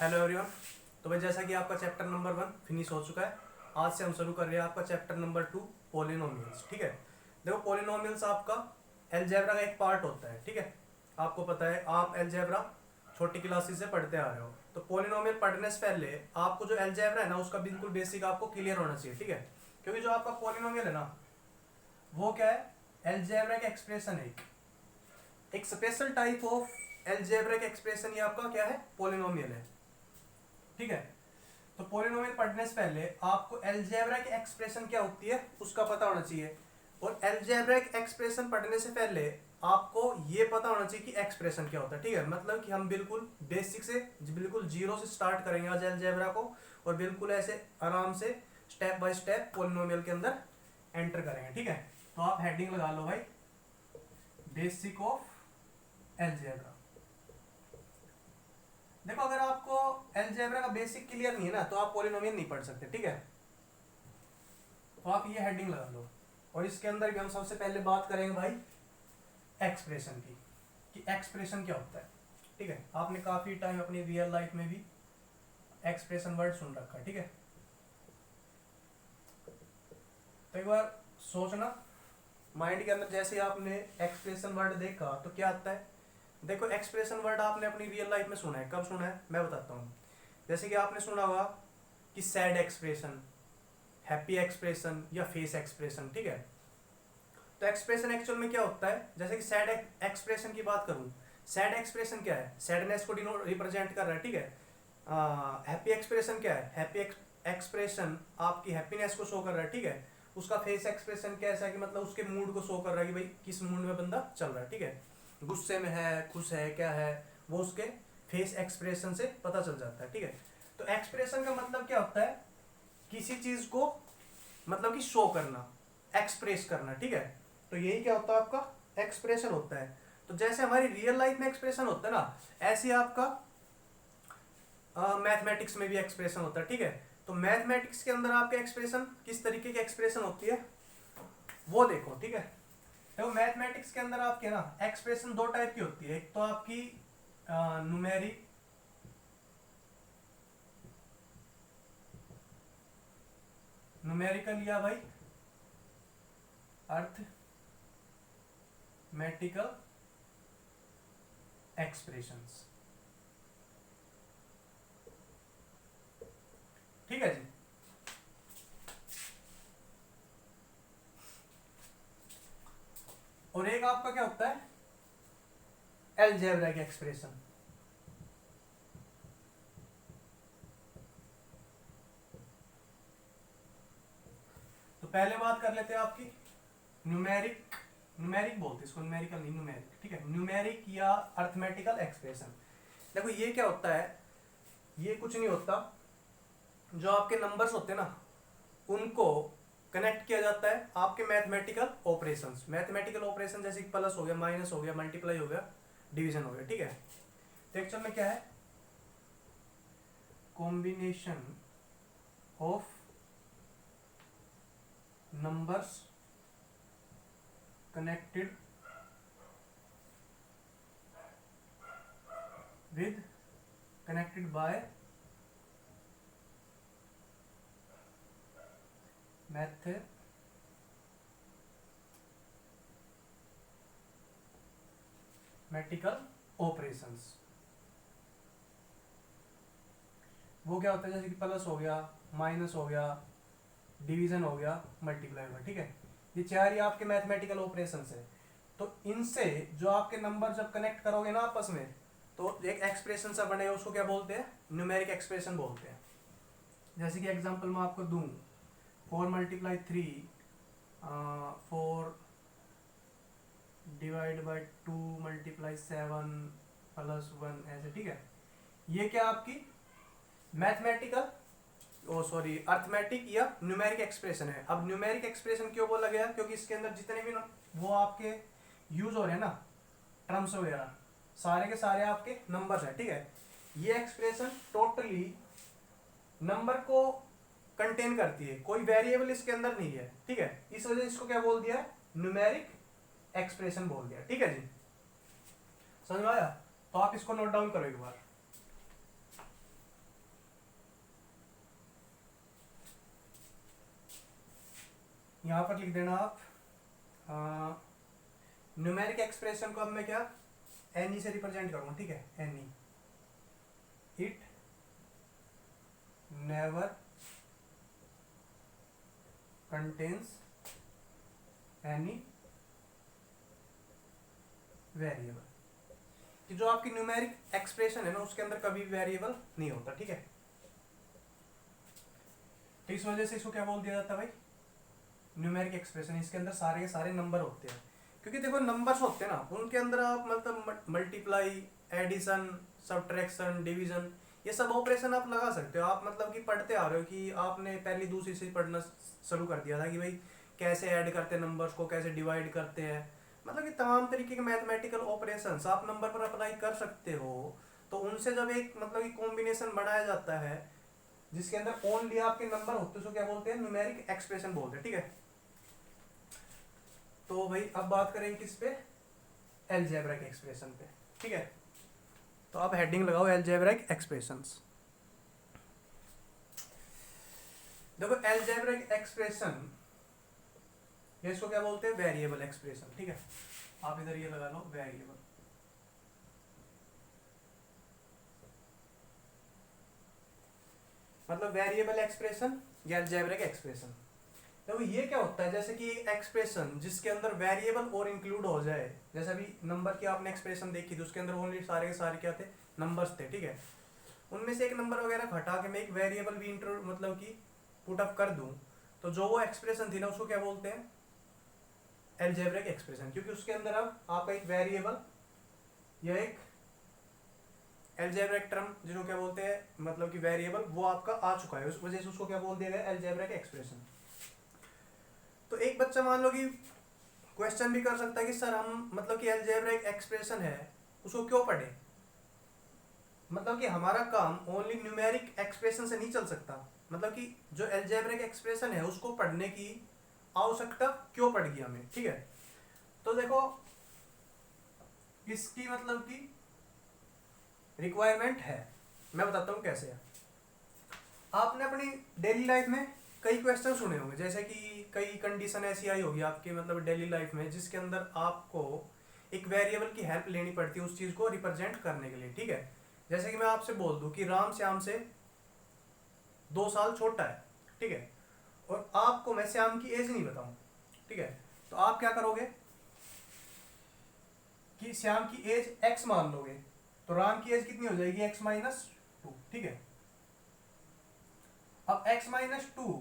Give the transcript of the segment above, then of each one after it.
Hello everyone. तो भाई जैसा कि आपका चैप्टर नंबर 1 फिनिश हो चुका है, आज से हम शुरू कर रहे हैं आपका चैप्टर नंबर 2 पॉलिनोमियल्स। ठीक है, देखो पॉलिनोमियल्स आपका अलजेब्रा का एक पार्ट होता है। ठीक है, आपको पता है, आप अलजेब्रा छोटी क्लासेस से पढ़ते आ रहे हो, तो पॉलिनोमियल पढ़ने से पहले आपको जो अलजेब्रा है ना उसका बिल्कुल बेसिक आपको क्लियर होना चाहिए। ठीक है, क्योंकि जो आपका पॉलिनोमियल है ना वो क्या है, अलजेब्रिक एक्सप्रेशन है, एक special type of algebraic expression. ये आपका क्या है, पॉलिनोमियल है। ठीक है, तो पॉलिनोमियल पढ़ने से पहले आपको अलजेब्रिक एक्सप्रेशन क्या होती है उसका पता होना चाहिए, और अलजेब्रिक एक्सप्रेशन पढ़ने से पहले आपको ये पता होना चाहिए कि एक्सप्रेशन क्या होता है। ठीक है, मतलब कि हम बिल्कुल बेसिक से बिल्कुल जीरो से स्टार्ट करेंगे आज अलजेब्रा को, और बिल्कुल ऐसे आराम से स्टेप बाय स्टेप पॉलिनोमियल के अंदर एंटर करेंगे। ठीक है, तो आप हेडिंग लगा लो भाई, बेसिक ऑफ अलजेब्रा। देखो अगर आपको अलजेब्रा का बेसिक क्लियर नहीं है ना तो आप पॉलिनोमियल नहीं पढ़ सकते। ठीक है, तो आप ये हेडिंग लगा लो, और इसके अंदर भी हम सबसे पहले बात करेंगे भाई एक्सप्रेशन की, कि एक्सप्रेशन क्या होता है। ठीक है, आपने काफी टाइम अपनी रियल लाइफ में भी एक्सप्रेशन वर्ड सुन रखा है। ठीक है, तो एक बार सोचना माइंड के अंदर, जैसे आपने एक्सप्रेशन वर्ड देखा तो क्या आता है। देखो एक्सप्रेशन वर्ड आपने अपनी रियल लाइफ में सुना है, कब सुना है मैं बताता हूँ। जैसे कि आपने सुना होगा कि सैड एक्सप्रेशन, हैप्पी एक्सप्रेशन या फेस एक्सप्रेशन। ठीक है, तो एक्सप्रेशन एक्चुअल में क्या होता है, जैसे कि सैड एक्सप्रेशन की बात करूं, सैड एक्सप्रेशन क्या है, सैडनेस को रिप्रेजेंट कर रहा है। ठीक है, हैप्पी एक्सप्रेशन क्या है, हैप्पी एक्सप्रेशन आपकी हैप्पीनेस को शो कर रहा है। ठीक है, उसका फेस एक्सप्रेशन कैसा है कि मतलब उसके मूड को शो कर रहा है कि भाई किस मूड में बंदा चल रहा है। ठीक है, गुस्से में है, खुश है, क्या है, वो उसके फेस एक्सप्रेशन से पता चल जाता है। ठीक है, तो एक्सप्रेशन का मतलब क्या होता है, किसी चीज को मतलब कि शो करना, एक्सप्रेस करना। ठीक है, तो यही क्या होता है, आपका एक्सप्रेशन होता है। तो जैसे हमारी रियल लाइफ में एक्सप्रेशन होता है ना, ऐसे आपका मैथमेटिक्स में भी एक्सप्रेशन होता है। ठीक है, तो मैथमेटिक्स के अंदर आपके एक्सप्रेशन किस तरीके की एक्सप्रेशन होती है वो देखो। ठीक है, तो मैथमेटिक्स के अंदर आपके ना एक्सप्रेशन दो टाइप की होती है, एक तो आपकी न्यूमेरिक, न्यूमेरिकल या भाई अर्थमेटिकल एक्सप्रेशंस। ठीक है जी, और एक आपका क्या होता है, अलजेब्रिक एक्सप्रेशन। तो पहले बात कर लेते हैं आपकी न्यूमेरिक, न्यूमेरिक बोलते हैं इसको, न्यूमेरिकल नहीं, न्यूमेरिक। ठीक है, न्यूमेरिक या अर्थमेटिकल एक्सप्रेशन। देखो ये क्या होता है, ये कुछ नहीं होता, जो आपके नंबर्स होते हैं ना उनको कनेक्ट किया जाता है आपके मैथमेटिकल ऑपरेशंस। मैथमेटिकल ऑपरेशन जैसे प्लस हो गया, माइनस हो गया, मल्टीप्लाई हो गया, डिवीजन हो गया। ठीक है, तो एक्चुअल में क्या है, combination of numbers connected with connected by mathematical operations। वो क्या होता है, जैसे कि प्लस हो गया, माइनस हो गया, डिवीजन हो गया, मल्टीप्लाई हो गया। ठीक है, ये चार ही आपके मैथमेटिकल ऑपरेशंस है। तो इनसे जो आपके नंबर जब कनेक्ट करोगे ना आपस में, तो एक एक्सप्रेशन सा बनेगा, उसको क्या बोलते हैं, न्यूमेरिक एक्सप्रेशन बोलते हैं। जैसे कि एग्जांपल मैं आपको दूं, 4 multiply 3, 4 divide by 2 multiply 7 plus 1, ऐसे। ठीक है, ये क्या आपकी मैथमेटिकल, ओ सॉरी अर्थमेटिक या न्यूमेरिक एक्सप्रेशन है। अब न्यूमेरिक एक्सप्रेशन क्यों बोला गया, क्योंकि इसके अंदर जितने भी वो आपके यूज हो रहे हैं ना टर्म्स वगैरह, सारे के सारे आपके नंबर्स हैं। ठीक है, ये एक्सप्रेशन टोटली नंबर को कंटेन करती है, कोई वेरिएबल इसके अंदर नहीं है। ठीक है, इस वजह से इसको क्या बोल दिया, न्यूमेरिक एक्सप्रेशन बोल दिया। ठीक है जी, समझ में आया, तो आप इसको नोट डाउन करो एक बार। यहाँ पर लिख देना आप न्यूमेरिक एक्सप्रेशन को अब मैं क्या एन ई से रिप्रेजेंट करूँगा, ठीक है, N E, it never contains any variable, कि जो आपकी न्यूमेरिक एक्सप्रेशन है ना उसके अंदर कभी वेरिएबल नहीं होता, ठीक है। तो इस वजह से इसको क्या बोल दिया जाता है भाई, न्यूमेरिक एक्सप्रेशन। इसके अंदर सारे के सारे नंबर होते हैं, क्योंकि देखो नंबर्स होते हैं ना उनके अंदर आप मतलब मल्टीप्लाई, एडिशन, सब्ट्रैक्शन, डिवीजन, ये सब ऑपरेशन आप लगा सकते हो। आप मतलब कि पढ़ते आ रहे हो कि आपने पहली दूसरी से पढ़ना शुरू कर दिया था कि भाई कैसे ऐड करते हैं नंबर्स को, कैसे डिवाइड करते हैं, मतलब कि तमाम तरीके के मैथमेटिकल ऑपरेशंस आप नंबर पर अप्लाई कर सकते हो। तो उनसे जब एक मतलब कि कॉम्बिनेशन बनाया जाता है जिसके अंदर ओनली आपके नंबर होते हैं उसको क्या बोलते हैं, न्यूमेरिक एक्सप्रेशन बोलते हैं, ठीक है। तो भाई अब बात करें किस पे, अलजेब्रिक एक्सप्रेशन पे, ठीक है। तो आप हेडिंग लगाओ अलजेब्रिक एक्सप्रेशंस। देखो अलजेब्रिक एक्सप्रेशन ये इसको क्या बोलते हैं, वेरिएबल एक्सप्रेशन, ठीक है। आप इधर ये लगा लो वेरिएबल। मतलब वेरिएबल एक्सप्रेशन या अलजेब्रिक एक्सप्रेशन। देखो ये क्या होता है, जैसे कि एक्सप्रेशन जिसके अंदर वेरिएबल और इंक्लूड हो जाए, जैसे अभी नंबर की आपने एक्सप्रेशन देखी थी उसके अंदर ओनली सारे के सारे क्या थे, नंबर्स थे, ठीक है। उनमें से एक नंबर वगैरह हटा के मैं एक वेरिएबल भी इंटर मतलब कि पुट अप कर दूं, तो जो वो एक्सप्रेशन थी ना उसको क्या बोलते हैं, अलजेब्रिक एक्सप्रेशन, क्योंकि उसके अंदर अब आपका एक वेरिएबल या एक अलजेब्रिक टर्म जिसको क्या बोलते हैं मतलब कि वेरिएबल वो आपका आ चुका है, उस वजह से उसको क्या बोल दिया गया, अलजेब्रिक एक्सप्रेशन। तो एक बच्चा मान लो कि क्वेश्चन भी कर सकता है कि सर हम मतलब कि अलजेब्रिक एक्सप्रेशन है उसको क्यों पढ़े, मतलब कि हमारा काम ओनली न्यूमेरिक एक्सप्रेशन से नहीं चल सकता, मतलब कि जो अलजेब्रिक एक्सप्रेशन है उसको पढ़ने की आवश्यकता क्यों पड़ गई हमें, ठीक है। तो देखो इसकी मतलब कि रिक्वायरमेंट है, मैं बताता हूँ कैसे है। आपने अपनी डेली लाइफ में कई क्वेश्चन सुने होंगे, जैसे कि कई कंडीशन ऐसी आई होगी आपके मतलब डेली लाइफ में जिसके अंदर आपको एक वेरिएबल की हेल्प लेनी पड़ती है उस चीज़ को रिप्रेजेंट करने के लिए, ठीक है। जैसे कि मैं आपसे बोल दूं कि राम श्याम से 2 साल छोटा है, ठीक है, और आपको मैं श्याम की एज नहीं बताऊं, ठीक है, तो आप क्या करोगे कि श्याम की एज x मान लोगे, तो राम की एज कितनी हो जाएगी, x-2, ठीक है। अब x-2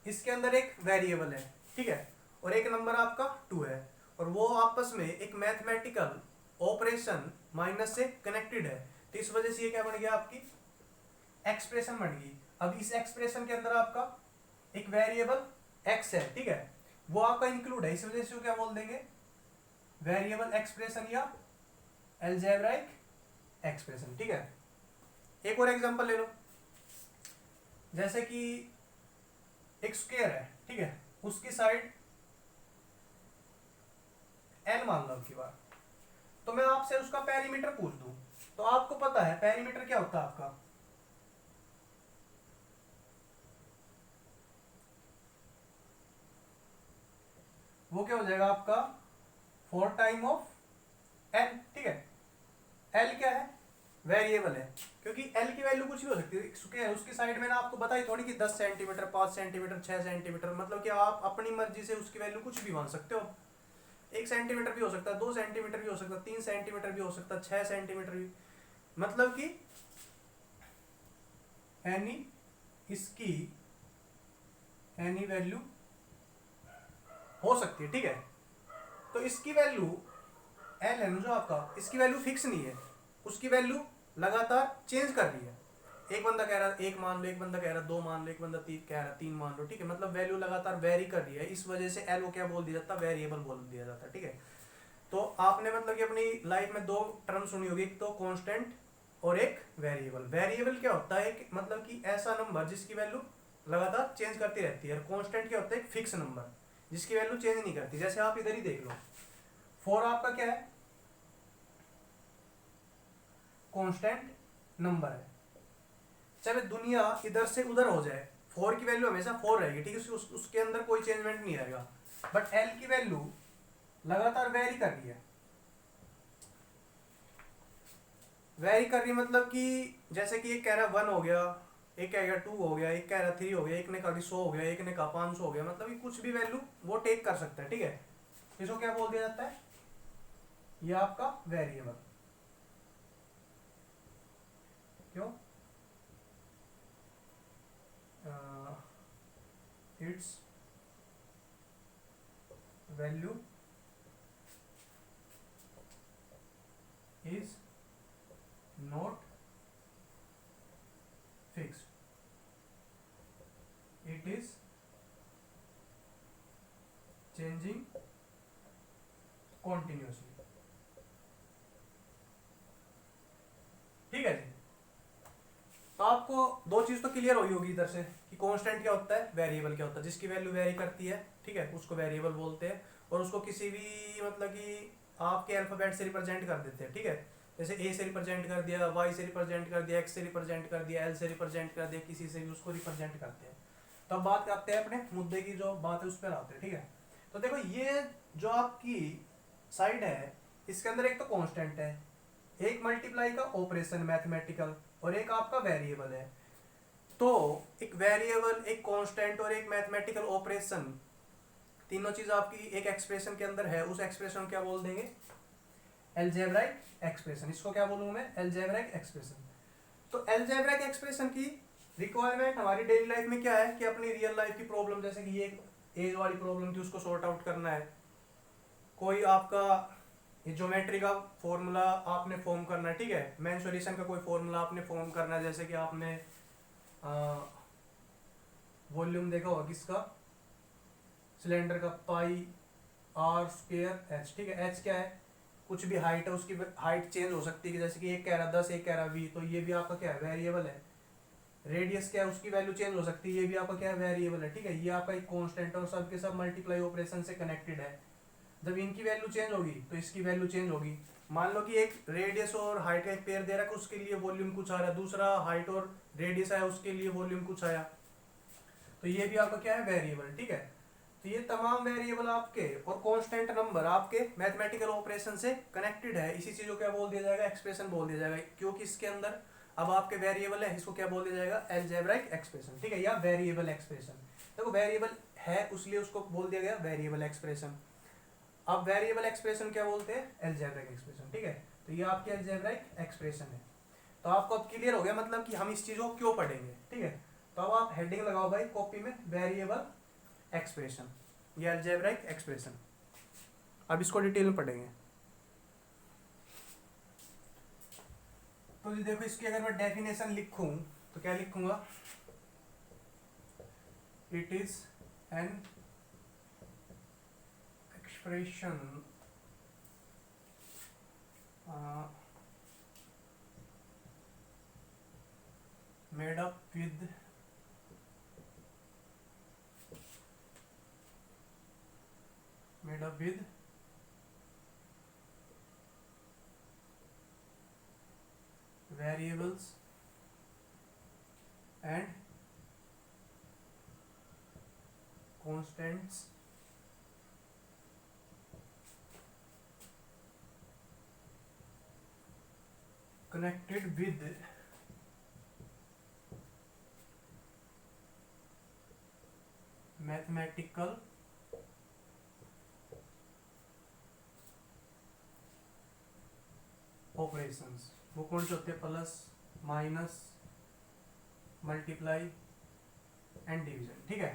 इसके अंदर एक वेरिएबल है, ठीक है, और एक नंबर आपका 2 है, और वो आपस में एक मैथमेटिकल ऑपरेशन माइनस से कनेक्टेड है, तो इस वजह से ये क्या बन गया, आपकी एक्सप्रेशन बन गई। अब इस एक्सप्रेशन के अंदर आपका एक वेरिएबल x है, ठीक है, वो आपका इंक्लूड है, इस वजह से क्या बोल देंगे, वेरिएबल एक्सप्रेशन या अलजेब्रिक एक्सप्रेशन, ठीक है। एक और एग्जांपल ले लो, जैसे कि एक स्क्वायर है, ठीक है, उसकी साइड n मान लो की बार, तो मैं आपसे उसका पेरीमीटर पूछ दूं, तो आपको पता है पेरीमीटर क्या होता है आपका, वो क्या हो जाएगा आपका 4 टाइम ऑफ n, ठीक है। l क्या है, वेरिएबल है, क्योंकि l की वैल्यू कुछ भी हो सकती है, स्क्वायर उसकी साइड में ना आपको बताई थोड़ी कि 10 सेंटीमीटर, 5 सेंटीमीटर, 6 सेंटीमीटर, मतलब कि आप अपनी मर्जी से उसकी वैल्यू कुछ भी मान सकते हो। 1 सेंटीमीटर भी हो सकता है, 2 सेंटीमीटर भी हो सकता है, 3 सेंटीमीटर भी हो सकता है, 6 सेंटीमीटर भी, मतलब कि इसकी एनी वैल्यू हो सकती है, ठीक है। तो इसकी वैल्यू एल है जो आपका, इसकी वैल्यू फिक्स नहीं है, उसकी वैल्यू लगातार चेंज कर रही है। एक बंदा कह रहा है 1 मान लो, एक बंदा कह रहा है 2 मान लो, एक बंदा कह रहा है 3 मान लो, ठीक है, मतलब वैल्यू लगातार वेरी कर रही है, इस वजह से एल को क्या बोल दिया जाता है, वेरिएबल बोल दिया जाता है, ठीक है। तो आपने मतलब कि अपनी लाइफ में 2 टर्म सुनी होगी, एक तो कांस्टेंट और एक वेरिएबल। वेरिएबल क्या होता है कि मतलब कि ऐसा नंबर जिसकी वैल्यू लगातार चेंज करती रहती है, और कांस्टेंट क्या होता है, एक फिक्स नंबर जिसकी वैल्यू चेंज नहीं करती। जैसे आप इधर ही देख लो, 4 आपका क्या है, कांस्टेंट नंबर है, चाहे दुनिया इधर से उधर हो जाए 4 की वैल्यू हमेशा 4 रहेगी, ठीक है, उसके अंदर कोई चेंजमेंट नहीं आएगा। बट एल की वैल्यू लगातार वेरी कर रही है, वेरी कर रही है मतलब कि जैसे कि एक कह रहा 1 हो गया, एक कहेगा 2 हो गया, एक कह रहा 3 हो गया, एक ने कहा 100 हो गया, एक ने कहा 500 हो गया, मतलब कि कुछ भी वैल्यू वो टेक कर सकता है, ठीक है। इसको क्या बोल दिया जाता है, ये आपका वेरिएबल। क्यों, it's value is not fixed, it is changing continuously, ठीक है जी। तो आपको दो चीज तो क्लियर हुई होगी इधर से कि कांस्टेंट क्या होता है, वेरिएबल क्या होता है। जिसकी वैल्यू वेरी करती है, ठीक है, उसको वेरिएबल बोलते हैं, और उसको किसी भी मतलब कि आपके अल्फाबेट से रिप्रेजेंट कर देते हैं, ठीक है। जैसे ए से रिप्रेजेंट कर दिया, वाई से रिप्रेजेंट कर दिया, एक्स से रिप्रेजेंट कर दिया, एल से रिप्रेजेंट कर दिया, किसी से भी उसको रिप्रेजेंट करते हैं। तो अब बात करते हैं अपने मुद्दे की, जो बात है उस पर आते हैं, ठीक है। तो देखो ये जो आपकी साइड है, इसके अंदर एक तो कांस्टेंट है, एक मल्टीप्लाई का ऑपरेशन मैथमेटिकल, और एक आपका वेरिएबल है। तो एक वेरिएबल, एक कांस्टेंट और एक मैथमेटिकल ऑपरेशन, तीनों चीज आपकी एक एक्सप्रेशन के अंदर है। उस एक्सप्रेशन को क्या बोल देंगे, अलजेब्राइक एक्सप्रेशन। इसको क्या बोलूंगा मैं, अलजेब्राइक एक्सप्रेशन। तो अलजेब्राइक एक्सप्रेशन की रिक्वायरमेंट हमारी डेली लाइफ में क्या है कि अपनी रियल लाइफ की प्रॉब्लम, जैसे कि ये एज वाली प्रॉब्लम थी, उसको सॉर्ट आउट करना है। कोई आपका ये ज्योमेट्री का फॉर्मूला आपने फॉर्म करना है, ठीक है, मेंसुरेशन का कोई फॉर्मूला आपने फॉर्म करना है, जैसे कि आपने वॉल्यूम देखा होगा किसका, सिलेंडर का, पाई आर स्क्वायर एच, ठीक है। एच क्या है, कुछ भी हाइट है, उसकी हाइट चेंज हो सकती है, जैसे कि एक कह रहा 10, एक कह रहा 20, तो ये भी आपका क्या है, वेरिएबल है। रेडियस क्या है, उसकी वैल्यू चेंज हो सकती है, ये भी आपका क्या है, वेरिएबल है, ठीक है। ये आपका एक कांस्टेंट और सब के सब मल्टीप्लाई ऑपरेशन से कनेक्टेड है। जब इनकी वैल्यू चेंज होगी तो इसकी वैल्यू चेंज होगी। मान लो कि एक रेडियस और हाइट का एक पेयर दे रखा है, उसके लिए वॉल्यूम कुछ आ रहा है, दूसरा हाइट और रेडियस आया, उसके लिए वॉल्यूम कुछ आया, तो ये भी आपका क्या है, वेरिएबल, ठीक है। तो ये तमाम वेरिएबल आपके और कांस्टेंट नंबर आपके मैथमेटिकल ऑपरेशन से कनेक्टेड है। इसी चीज को क्या बोल दिया जाएगा, एक्सप्रेशन बोल दिया जाएगा, क्योंकि इसके अंदर अब आपके वेरिएबल है, इसको क्या बोल दिया जाएगा, अलजेब्राइक एक्सप्रेशन, ठीक है, या वेरिएबल एक्सप्रेशन। देखो वेरिएबल है इसलिए उसको बोल दिया गया वेरिएबल एक्सप्रेशन। अब वेरिएबल एक्सप्रेशन क्या बोलते हैं, अलजेब्रिक एक्सप्रेशन, ठीक है। तो ये आपकी अलजेब्रिक एक्सप्रेशन है। तो आपको अब क्लियर हो गया मतलब कि हम इस चीज को क्यों पढ़ेंगे, ठीक है। तो अब आप हेडिंग लगाओ भाई कॉपी में, वेरिएबल एक्सप्रेशन, ये अलजेब्रिक एक्सप्रेशन। अब इसको डिटेल में पढ़ेंगे। तो देखो इसकी अगर मैं डेफिनेशन लिखूं तो क्या लिखूंगा, it is an expression made up with variables and constants connected with mathematical operations. वो कौन से होते हैं, plus, minus, multiply and division, ठीक है।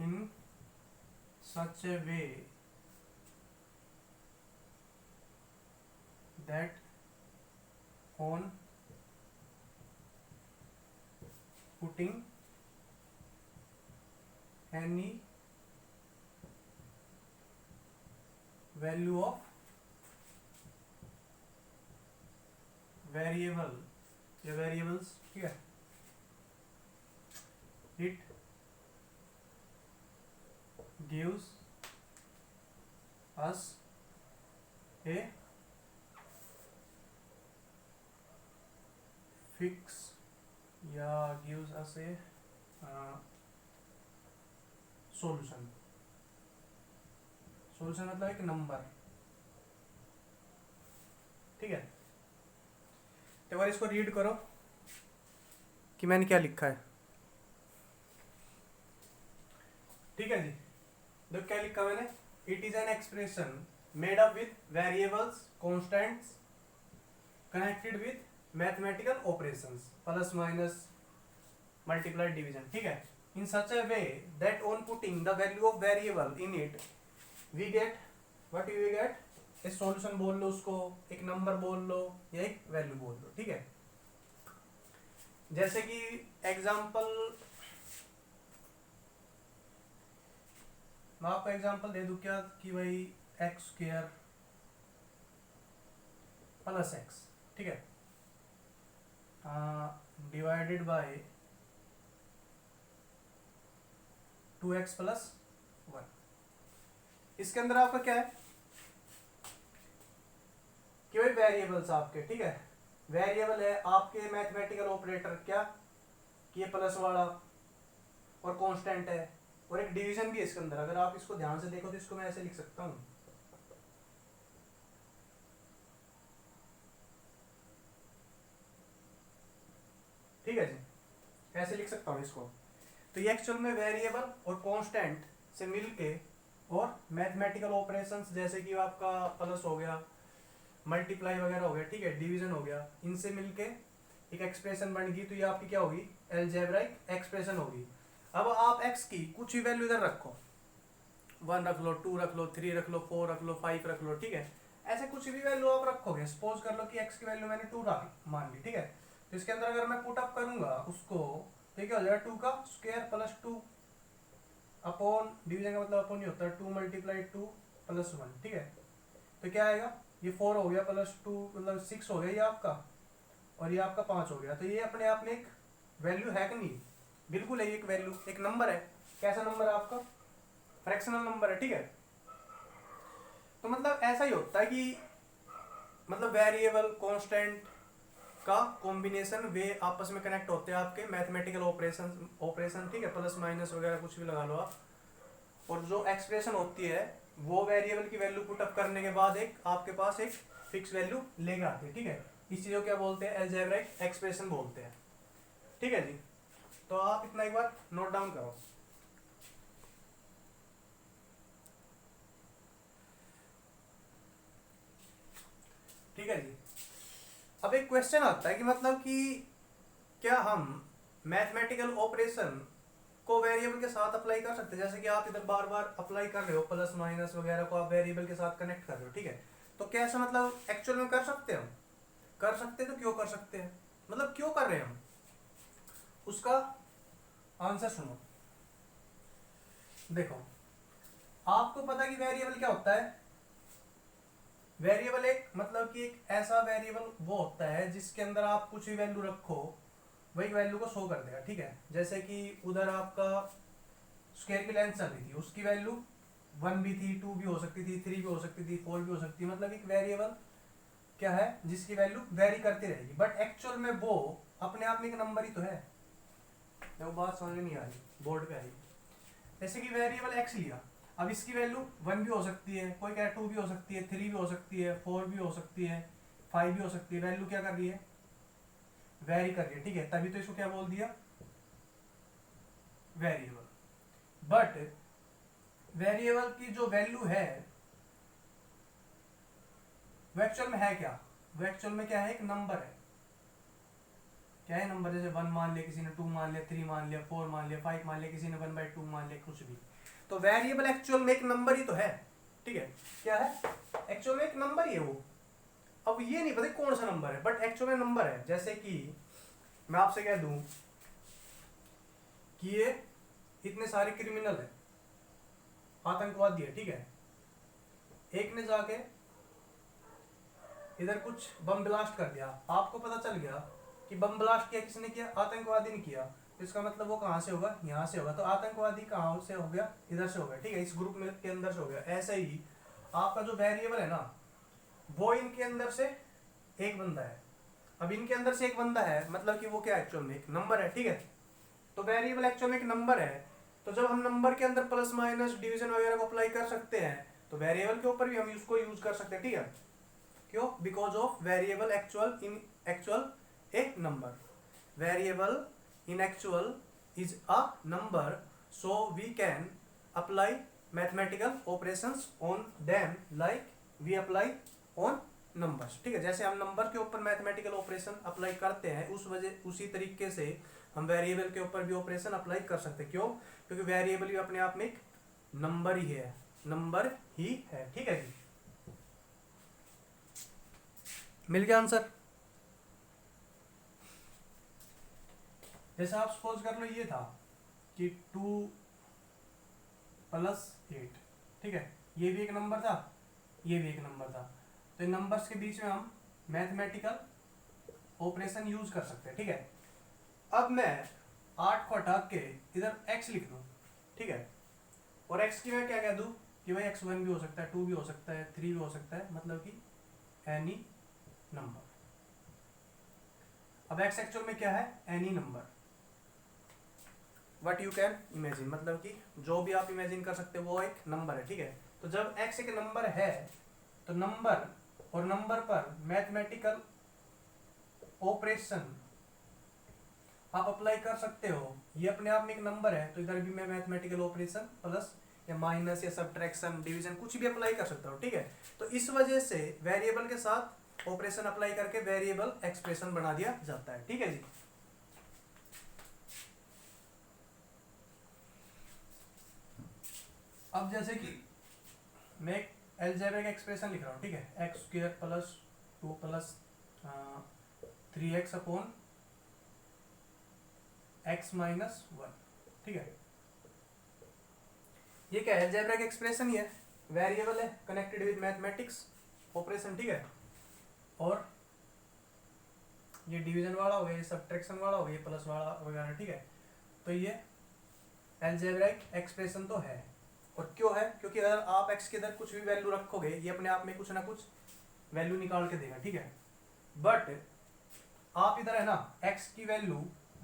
In such a way that on putting any value of variable या variables, ठीक है, it gives us a fix या gives us a solution. Solution मतलब एक नंबर, ठीक है। तो बार इसको रीड करो कि मैंने क्या लिखा है, ठीक है जी। देखो क्या लिखा मैंने, it is an expression made up with variables constants connected with mathematical operations plus minus multiply division, ठीक है। In such a way that on putting the value of variable in it we get what we get a solution बोल लो उसको, एक number बोल लो या एक value बोल लो, ठीक है। जैसे कि एग्जांपल, मैं आपको एग्जांपल दे दूं क्या कि भाई एक्स स्क्वायर प्लस एक्स, ठीक है, डिवाइडेड बाय 2x प्लस 1। इसके अंदर आपका क्या है कि भाई वेरिएबल्स आपके, ठीक है, वेरिएबल है आपके मैथमेटिकल ऑपरेटर क्या कि ये प्लस वाला और कांस्टेंट है, और एक डिवीजन भी है इसके अंदर। अगर आप इसको ध्यान से देखो तो इसको मैं ऐसे लिख सकता हूं, ठीक है जी, ऐसे लिख सकता हूं इसको। तो ये एक्चुअल में वेरिएबल और कांस्टेंट से मिलके और मैथमेटिकल ऑपरेशंस जैसे कि आपका प्लस हो गया, मल्टीप्लाई वगैरह हो गया, ठीक है, डिवीजन हो गया, इनसे मिलके एक एक्सप्रेशन बन गई। तो ये आपकी क्या होगी, अलजेब्राइक एक्सप्रेशन होगी। अब आप x की कुछ भी वैल्यू इधर रखो, 1 रख लो, 2 रख लो, 3 रख लो, 4 रख लो, 5 रख लो, ठीक है, ऐसे कुछ भी वैल्यू आप रखोगे। सपोज कर लो कि x की वैल्यू मैंने 2 मान ली, ठीक है। तो इसके अंदर अगर मैं पुट अप करूंगा उसको तो क्या हो जाएगा, 2 का स्क्वायर प्लस 2 अपॉन, डिवीजन का मतलब अपॉन नहीं होता, 2 मल्टीप्लाई 2 प्लस 1, ठीक है। तो क्या आएगा, ये 4 हो गया प्लस 2 मतलब 6 हो गया ये आपका, और ये आपका 5 हो गया। तो ये अपने आप में एक वैल्यू है कि नहीं, बिल्कुल है, ये एक वैल्यू, एक नंबर है। कैसा नंबर है आपका, फ्रैक्शनल नंबर है, ठीक है। तो मतलब ऐसा ही होता है कि मतलब वेरिएबल कांस्टेंट का कॉम्बिनेशन वे आपस में कनेक्ट होते हैं आपके मैथमेटिकल ऑपरेशन, ठीक है, प्लस माइनस वगैरह कुछ भी लगा लो आप। और जो एक्सप्रेशन होती है वो वेरिएबल की वैल्यू पुट अप करने के बाद एक आपके पास एक फिक्स वैल्यू लेके आते हैं, ठीक है। इस चीज को क्या बोलते हैं, अलजेब्राइक एक्सप्रेशन बोलते हैं, ठीक है जी। तो आप इतना एक बार नोट डाउन करो, ठीक है जी। अब एक क्वेश्चन आता है कि मतलब कि क्या हम मैथमेटिकल ऑपरेशन को वेरिएबल के साथ अप्लाई कर सकते हैं। जैसे कि आप इधर बार बार अप्लाई कर रहे हो, प्लस माइनस वगैरह को आप वेरिएबल के साथ कनेक्ट कर रहे हो, ठीक है। तो क्या ऐसा मतलब एक्चुअल में कर सकते हैं हम, कर सकते हैं। तो क्यों कर सकते हैं, मतलब क्यों कर रहे हैं हम, उसका आंसर सुनो। देखो आपको पता है कि वेरिएबल क्या होता है, वेरिएबल एक मतलब कि एक ऐसा वेरिएबल वो होता है जिसके अंदर आप कुछ भी वैल्यू रखो वही वैल्यू को शो कर देगा, ठीक है। जैसे कि उधर आपका स्क्वायर की लेंथ चल रही थी, उसकी वैल्यू 1 भी थी, 2 भी हो सकती थी, 3 भी हो सकती थी, 4 भी हो सकती थी। मतलब एक वेरिएबल क्या है जिसकी वैल्यू वेरी करती रहेगी, बट एक्चुअल में वो अपने आप में एक नंबर ही तो है। वो बात समझ में नहीं आ रही, बोर्ड पे आई। जैसे कि वेरिएबल एक्स लिया, अब इसकी वैल्यू 1 भी हो सकती है, कोई कह 2 भी हो सकती है, 3 भी हो सकती है, 4 भी हो सकती है, 5 भी हो सकती है। वैल्यू क्या कर रही है, वेरी कर रही है, ठीक है। तभी तो इसको क्या बोल दिया, वेरिएबल। बट वेरिएबल की जो वैल्यू है वो एक्चुअल में है क्या, वो एक्चुअल में क्या है, एक नंबर है। क्या है नंबर, जैसे 1 मान लिया किसी ने, 2 मान लिया, 3 मान लिया, 4 मान लिया, 5 मान लिया किसी ने, 1/2 मान लिया, कुछ भी। तो वेरिएबल एक्चुअल में एक नंबर ही तो है, ठीक है। क्या है, एक्चुअल में एक नंबर ही है वो। अब ये नहीं पता कौन सा नंबर है, बट एक्चुअल में नंबर है। जैसे कि मैं आपसे कह दूं कि ये इतने सारे क्रिमिनल है, आतंकवादी है, ठीक है। एक ने जाके इधर कुछ बम ब्लास्ट कर दिया, आपको पता चल गया कि बम ब्लास्ट किया किसने किया, आतंकवादी ने किया। तो इसका मतलब वो कहाँ से होगा, यहाँ से होगा। तो आतंकवादी कहाँ से हो गया, इधर से हो गया, ठीक है, इस ग्रुप में के अंदर से हो गया। ऐसे ही आपका जो वेरिएबल है ना, वो इनके अंदर से एक बंदा है, अब इनके अंदर से एक बंदा है, मतलब कि वो क्या एक्चुअल में एक नंबर है, ठीक है। तो वेरिएबल एक्चुअल में एक नंबर है, तो जब हम नंबर के अंदर प्लस माइनस डिवीजन वगैरह को अप्लाई कर सकते हैं, तो वेरिएबल के ऊपर भी हम उसको यूज कर सकते हैं, ठीक है। क्यों? Because of variable actual in actual A number, variable in actual is a number, so we can apply mathematical operations on them like we apply on numbers, ठीक है। जैसे हम नंबर के ऊपर मैथमेटिकल ऑपरेशन अप्लाई करते हैं, उसी तरीके से हम वेरिएबल के ऊपर भी ऑपरेशन अप्लाई कर सकते हैं। क्यों? क्योंकि वेरिएबल भी अपने आप में एक नंबर ही है, नंबर ही है, ठीक है जी। मिल गया आंसर? जैसे आप सपोज कर लो ये था कि 2 + 8, ठीक है, ये भी एक नंबर था, ये भी एक नंबर था, तो इन नंबर्स के बीच में हम मैथमेटिकल ऑपरेशन यूज कर सकते हैं, ठीक है। अब मैं 8 को हटा के इधर x लिख दूं, ठीक है, और x की मैं क्या कह दूं कि भाई x1 भी हो सकता है, 2 भी हो सकता है, 3 भी हो सकता है, मतलब कि एनी नंबर। अब x एक्चुअल में क्या है? Any number, what you can imagine, मतलब कि जो भी आप इमेजिन कर सकते हो वो एक नंबर है, ठीक है। तो जब x एक नंबर है तो नंबर और नंबर पर मैथमेटिकल ऑपरेशन आप अप्लाई कर सकते हो। ये अपने आप में एक नंबर है, तो इधर भी मैं मैथमेटिकल ऑपरेशन प्लस या माइनस या सब्ट्रैक्शन डिवीजन कुछ भी अप्लाई कर सकता हूँ, ठीक है। तो इस वजह से वेरिएबल के साथ ऑपरेशन अप्लाई करके वेरिएबल एक्सप्रेशन बना दिया जाता है, ठीक है जी। अब जैसे कि मैं एक अलजेब्रिक एक्सप्रेशन लिख रहा हूँ, ठीक है, x² + 2 + 3x अपॉन x - 1, ठीक है। ये क्या है? अलजेब्रिक एक्सप्रेशन ही है, वेरिएबल है, कनेक्टेड विद मैथमेटिक्स ऑपरेशन, ठीक है। और ये डिवीजन वाला हो गया, ये सब्ट्रैक्शन वाला हो गया, ये प्लस वाला वगैरह, ठीक है। तो ये अलजेब्रिक एक्सप्रेशन तो है। और क्यों है? क्योंकि अगर आप x के इधर कुछ भी वैल्यू रखोगे, ये अपने आप में कुछ ना कुछ वैल्यू निकाल के देगा, ठीक है। बट आप इधर है ना x की वैल्यू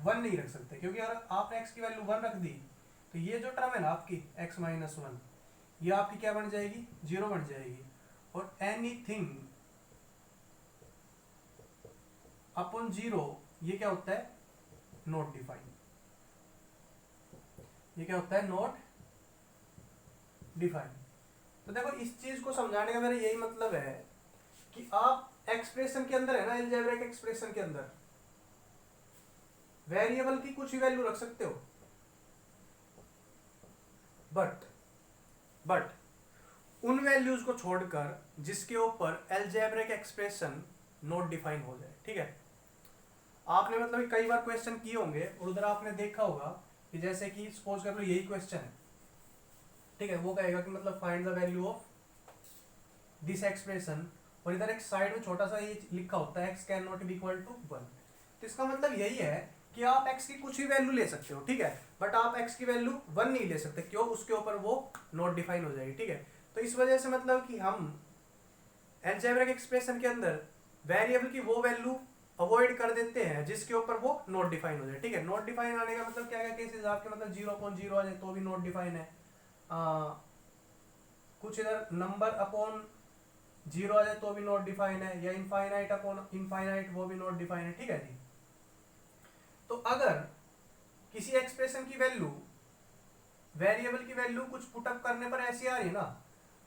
1 नहीं रख सकते, क्योंकि अगर आपने x की वैल्यू 1 रख दी तो ये जो टर्म है ना आपकी x - 1, ये आपकी क्या बन जाएगी? 0 बन जाएगी। और एनीथिंग अपॉन 0 ये क्या होता है? Not define. ये क्या होता है? Not define. तो देखो, इस चीज को समझाने का मेरा यही मतलब है कि आप एक्सप्रेशन के अंदर है ना, अलजेब्रिक एक्सप्रेशन के अंदर वेरिएबल की कुछ ही वैल्यू रख सकते हो, बट उन वैल्यूज को छोड़कर जिसके ऊपर अलजेब्रिक एक्सप्रेशन नॉट डिफाइन हो जाए, ठीक है। आपने मतलब कई बार क्वेश्चन किए होंगे और उधर आपने देखा होगा कि जैसे कि सपोज कर लो यही क्वेश्चन है, ठीक है, वो कहेगा कि मतलब find the value of this expression, और इधर एक साइड में छोटा सा ये लिखा होता है x can not be equal to 1। तो इसका मतलब यही है कि आप x की कुछ भी वैल्यू ले सकते हो, ठीक है, बट आप x की वैल्यू 1 नहीं ले सकते। क्यों? उसके ऊपर वो नॉट डिफाइन हो जाएगी, ठीक है। तो इस वजह से मतलब कि हम अलजेब्रिक एक्सप्रेशन के अंदर वेरिएबल की वो वैल्यू अवॉइड कर देते हैं जिसके ऊपर वो नॉट डिफाइन हो जाए, ठीक है। नॉट डिफाइन आने का मतलब क्या क्या केसेस आपके, मतलब 0/0 आ जाए तो भी नॉट डिफाइन है, कुछ इधर नंबर अपॉन 0 आ जाए तो भी नॉट डिफाइन है, या इनफाइनाइट अपॉन इनफाइनाइट वो भी नॉट डिफाइन है, ठीक है जी। तो अगर किसी एक्सप्रेशन की वैल्यू वेरिएबल की वैल्यू कुछ पुटअप करने पर ऐसी आ रही है ना,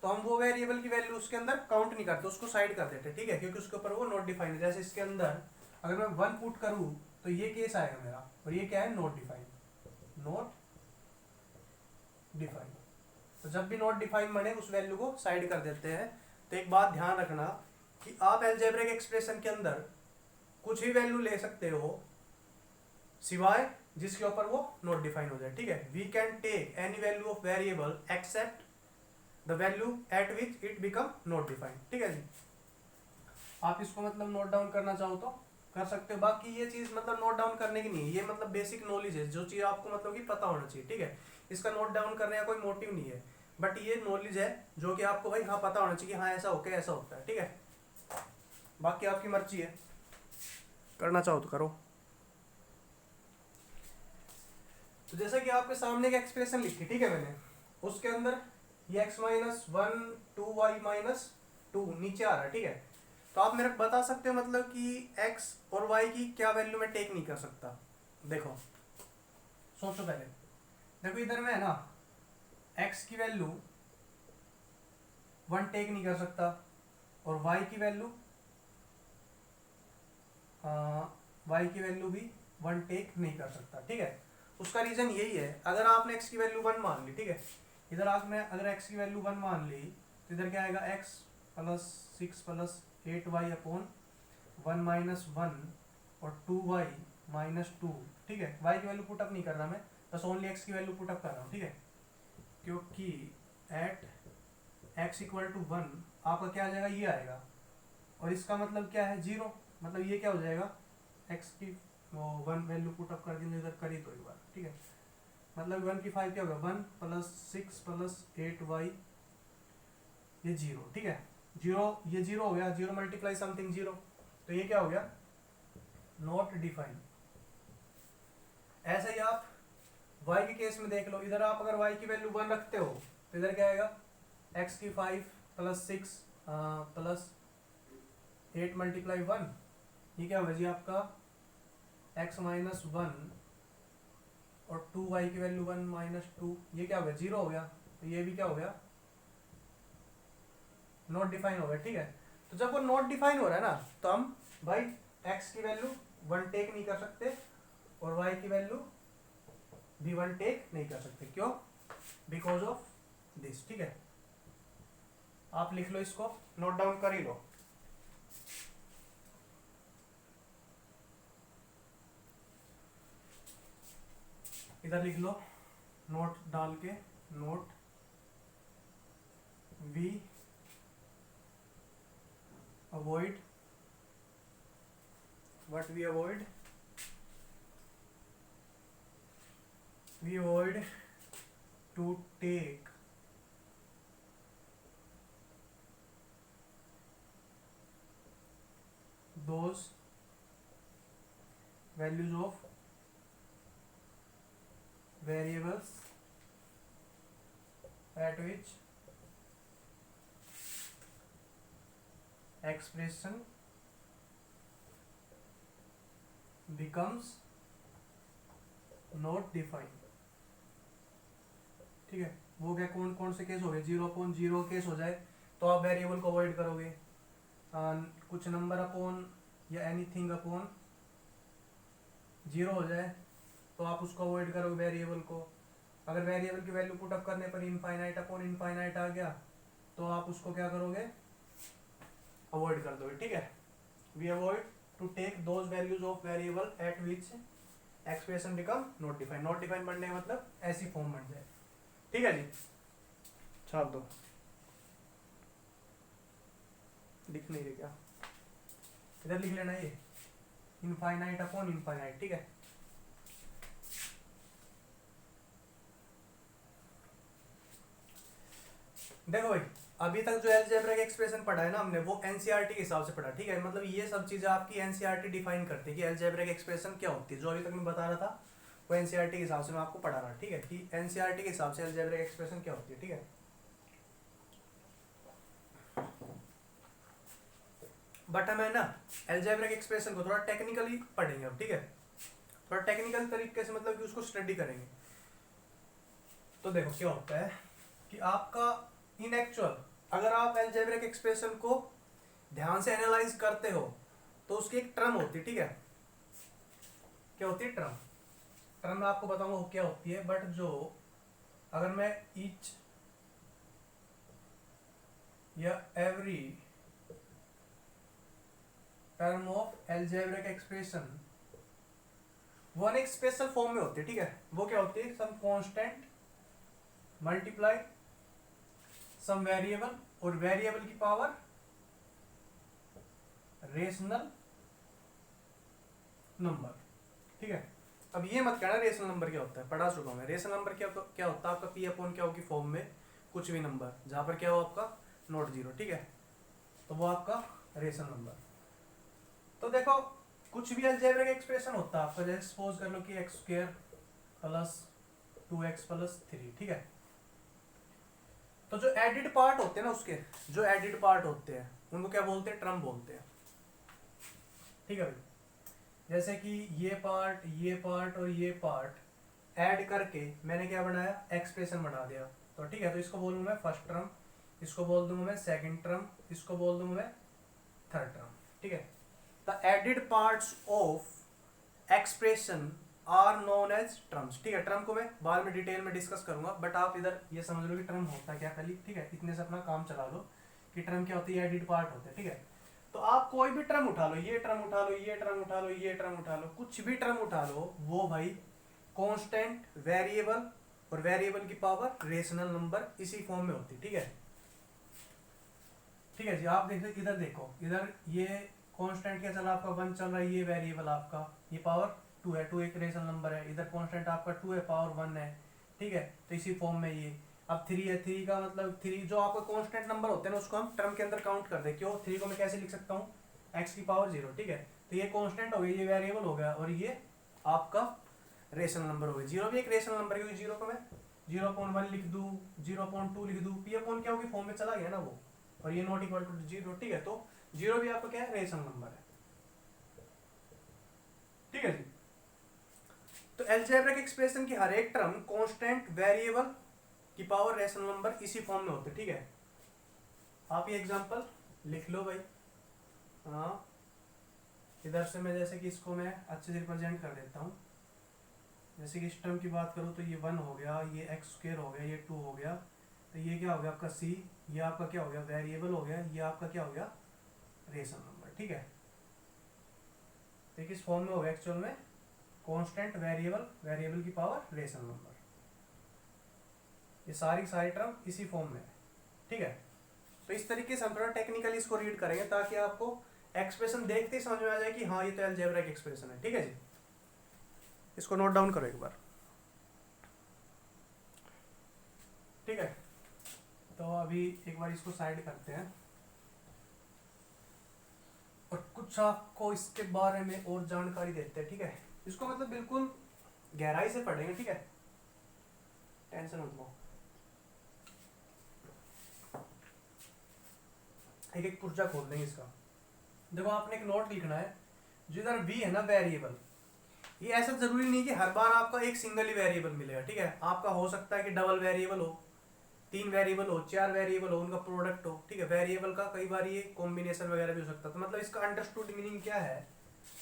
तो हम वो वेरिएबल की वैल्यू उसके अंदर काउंट नहीं करते, उसको साइड कर देते, ठीक है, क्योंकि उसके ऊपर वो नॉट डिफाइन है। जैसे इसके अंदर अगर मैं 1 पुट करूं तो ये केस आएगा मेरा, और ये क्या है? Not define, not define. तो जब भी नॉट डिफाइन बने उस वैल्यू को साइड कर देते हैं। तो एक बात ध्यान रखना कि आप अलजेब्रिक एक्सप्रेशन के अंदर कुछ भी वैल्यू ले सकते हो सिवाय जिसके ऊपर वो नॉट डिफाइन हो जाए, ठीक है। We can take any value of variable except the value at which it become not define, ठीक है जी। आप इसको मतलब नोट डाउन करना चाहो तो कर सकते हो। बाकी ये चीज मतलब नोट डाउन करने की नहीं है, ये मतलब बेसिक नॉलेज है, जो चीज आपको मतलब कि पता होना चाहिए, ठीक है। इसका नोट डाउन करने का कोई मोटिव नहीं है, बट ये नॉलेज है जो कि आपको भाई हाँ पता होना चाहिए कि हाँ ऐसा होके ऐसा होता है, ठीक है। बाकी आपकी मर्जी है। करना चाहो तो करो। तो जैसा कि आपके सामने एक एक्सप्रेशन लिखी, ठीक है मैंने, उसके अंदर ये x माइनस वन 2y-2 नीचे आ रहा है, ठीक है। तो आप मेरे को बता सकते हो मतलब कि x और y की क्या वैल्यू मैं टेक नहीं कर सकता। देखो सोचो पहले, देखो इधर में है ना x की वैल्यू 1 टेक नहीं कर सकता और y की वैल्यू भी 1 टेक नहीं कर सकता, ठीक है। उसका रीजन यही है, अगर आपने x की वैल्यू 1 मान ली, ठीक है, इधर आपने अगर x की वैल्यू 1 मान ली तो इधर क्या आएगा x plus 6 plus 8y upon 1 minus 1 और 2y माइनस 2, ठीक है। y की वैल्यू पुटअप नहीं कर रहा मैं, बस ओनली x की वैल्यू पुटअप कर रहा हूँ, ठीक है। क्योंकि एट x इक्वल टू 1 आपका क्या आ जाएगा, ये आएगा, और इसका मतलब क्या है 0, मतलब ये क्या हो जाएगा x की वो 1 वैल्यू पुटअप कर दी इधर करी तो एक बार, ठीक है। मतलब 1 की 5 क्या होगा 1 प्लस 6 प्लस 8y ये 0, ठीक है। 0 ये 0 हो गया, 0 मल्टीप्लाई समथिंग 0, तो ये क्या हो गया नॉट डिफाइन। ऐसे ही आप y के केस में देख लो, इधर आप अगर y की वैल्यू 1 रखते हो तो इधर क्या आएगा x की 5 प्लस 6 प्लस 8 मल्टीप्लाई 1, ये क्या होगा जी आपका x माइनस 1 और 2y की वैल्यू 1 माइनस 2, ये क्या हो गया 0 हो गया, तो ये भी क्या हो गया नॉट डिफाइन हो गया, ठीक है। तो जब वो नॉट डिफाइन हो रहा है ना तो हम भाई x की वैल्यू 1 टेक नहीं कर सकते और y की वैल्यू भी 1 टेक नहीं कर सकते, क्यों, बिकॉज ऑफ दिस, ठीक है। आप लिख लो, इसको नोट डाउन कर ही लो। इधर लिख लो नोट डाल के, note we avoid, what we avoid, we avoid to take those values of variables at which expression becomes not defined, ठीक है। वो क्या कौन कौन से केस हो गए, 0/0 केस हो जाए तो आप वेरिएबल को अवॉइड करोगे, कुछ नंबर अपॉन या एनीथिंग अपॉन 0 हो जाए तो आप उसको अवॉइड करोगे वेरिएबल को। अगर वेरिएबल की वैल्यू पुटअप करने पर इनफाइनाइट अपॉन इनफाइनाइट आ गया तो आप उसको क्या करोगे अवॉइड कर दोगे, ठीक है। We avoid to take those values of variable at which expression become not define. Not define बनने का मतलब ऐसी फॉर्म बन जाए, ठीक है जी। छाप दो, लिख नहीं रहे क्या, इधर लिख लेना ये इनफाइनाइट अपॉन इनफाइनाइट, ठीक है। देखो भाई अभी तक जो अलजेब्रा का एक्सप्रेशन पढ़ा है ना हमने वो एनसीईआरटी के हिसाब से पढ़ा, ठीक है। मतलब ये सब चीजें आपकी एनसीईआरटी डिफाइन करती है कि अलजेब्रा का एक्सप्रेशन क्या होती है। जो अभी तक मैं बता रहा था वो एनसीईआरटी के हिसाब से मैं आपको पढ़ा रहा, ठीक है, कि एनसीईआरटी के हिसाब से अलजेब्रा का एक्सप्रेशन क्या होती है, ठीक है। बट हमें ना अलजेब्रा के एक्सप्रेशन को थोड़ा टेक्निकली पढ़ेंगे अब, ठीक है। थोड़ा टेक्निकल तरीके से मतलब कि उसको स्टडी करेंगे। तो देखो क्या होता है कि आपका इन एक्चुअल अगर आप अलजेब्रिक एक्सप्रेशन को ध्यान से एनालाइज करते हो तो उसकी एक टर्म होती है, ठीक है। क्या होती है टर्म, टर्म मैं आपको बताऊंगा क्या होती है, बट जो अगर मैं ईच या every term of algebraic expression वो एक स्पेशल फॉर्म में होती है, ठीक है। वो क्या होती है सम कांस्टेंट मल्टीप्लाई सम वेरिएबल और वेरिएबल की पावर रेशनल नंबर, ठीक है। अब ये मत कहना रेशनल नंबर क्या होता है, पढ़ा चुका हूं मैं। रेशनल नंबर क्या होता है आपका पी अपॉन क्या होगी फॉर्म में कुछ भी नंबर जहां पर क्या हो आपका नॉट जीरो, ठीक है। तो वो आपका रेशनल नंबर। तो देखो कुछ भी अलजेब्रिक एक्सप्रेशन होता है आपका, जैसे सपोज कर लो कि x square plus 2x plus 3, ठीक है। तो जो एडिड पार्ट होते हैं ना, उसके जो एडिड पार्ट होते हैं उनको क्या बोलते हैं, टर्म बोलते हैं, ठीक है भाई। जैसे कि ये पार्ट और ये पार्ट ऐड करके मैंने क्या बनाया, एक्सप्रेशन बना दिया। तो ठीक है, तो इसको बोलूंगा मैं फर्स्ट टर्म, इसको बोल दूंगा मैं सेकंड टर्म, इसको बोल दूंगा मैं थर्ड टर्म, ठीक है। The added parts of expression are known as terms, ठीक है। टर्म को मैं बाद में डिटेल में डिस्कस करूंगा, बट आप इधर ये समझ लो कि टर्म होता है क्या पहले, ठीक है। इतने से अपना काम चला लो कि टर्म क्या होती है, एडिड पार्ट होते हैं, ठीक है। तो आप कोई भी टर्म उठा लो, ये टर्म उठा लो, ये टर्म उठा लो, ये टर्म उठा लो, कुछ भी टर्म उठा लो, वो भाई कांस्टेंट, वेरिएबल और वेरिएबल की पावर रेशनल नंबर इसी फॉर्म में होती है, ठीक है। ठीक है जी, आप देखो इधर, देखो इधर ये कांस्टेंट क्या चला आपका 1 चल रहा है, ये वेरिएबल आपका, ये पावर 2 है, 2 एक रेशनल नंबर है, इधर कांस्टेंट आपका 2 है, पावर 1 है, ठीक है। तो इसी फॉर्म में ये अब 3 है, 3 का मतलब 3 जो आपका कांस्टेंट नंबर होते हैं ना, उसको हम टर्म के अंदर काउंट कर दे। क्यों, 3 को मैं कैसे लिख सकता हूँ, x की पावर 0, ठीक है। तो ये कांस्टेंट हो गया, ये वेरिएबल हो गया, और ये आपका रेशनल नंबर हो गया। 0 भी एक रेशनल नंबर, क्योंकि 0 को मैं 0.1 लिख दूँ, 0.2 लिख दूँ, p अपॉन क्या होगी, फॉर्म में चला गया ना वो, और ये नॉट इक्वल टू 0, ठीक है। तो 0 भी आपका क्या है, रेशनल नंबर है, ठीक है जी। तो अलजेब्रिक एक्सप्रेशन की हर एक टर्म कांस्टेंट, वेरिएबल की पावर रेशनल नंबर इसी फॉर्म में होते, ठीक है। आप ये एग्जांपल लिख लो भाई। हाँ, इधर से मैं जैसे कि इसको मैं अच्छे से रिप्रेजेंट कर देता हूँ। जैसे कि इस टर्म की बात करूँ तो ये 1 हो गया, ये एक्स स्क्वायर हो गया, ये 2 हो गया, तो ये क्या हो गया आपका c, ये आपका क्या हो गया, वेरिएबल हो गया, ये आपका क्या हो गया, रेशनल नंबर, ठीक है। तो किस फॉर्म में हो गया एक्चुअल में, कांस्टेंट, वेरिएबल, वेरिएबल की पावर रेशनल नंबर, ये सारी टर्म इसी फॉर्म में है, ठीक है। तो इस तरीके से हम थोड़ा टेक्निकली इसको रीड करेंगे ताकि आपको एक्सप्रेशन देखते ही समझ में आ जाए कि हाँ ये तो अलजेब्रिक एक्सप्रेशन है, ठीक है जी। इसको नोट डाउन करो एक बार, ठीक है। तो अभी एक बार इसको साइड करते हैं और कुछ आपको इसके बारे में और जानकारी देते हैं, ठीक है। इसको मतलब बिल्कुल गहराई से पढ़ेंगे, ठीक है, टेंशन मत लो। एक एक पुर्जा खोल देंगे इसका। देखो आपने एक नोट लिखना है, जो इधर v है ना, वेरिएबल, ये ऐसा जरूरी नहीं कि हर बार आपका एक सिंगल ही वेरिएबल मिलेगा, ठीक है। आपका हो सकता है कि डबल वेरिएबल हो, 3 वेरिएबल हो, 4 वेरिएबल हो, उनका प्रोडक्ट हो, ठीक है। वेरिएबल का कई बार ये कॉम्बिनेशन वगैरह भी हो सकता है। तो मतलब इसका अंडरस्टूड मीनिंग क्या है,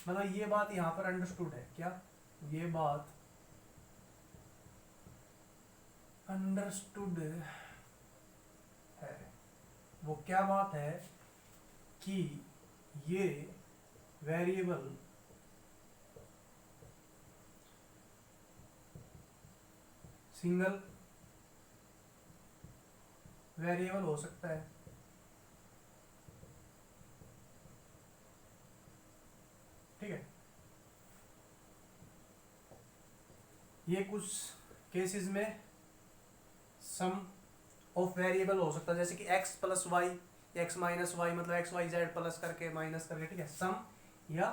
मतलब ये बात यहाँ पर अंडरस्टूड है क्या, ये बात अंडरस्टूड है, वो क्या बात है कि ये वेरिएबल सिंगल वेरिएबल हो सकता है, ठीक है। ये कुछ केसेस में सम ऑफ वेरिएबल हो सकता है, जैसे कि x plus y, x minus y, मतलब एक्स वाई जेड प्लस करके माइनस करके, ठीक है। सम या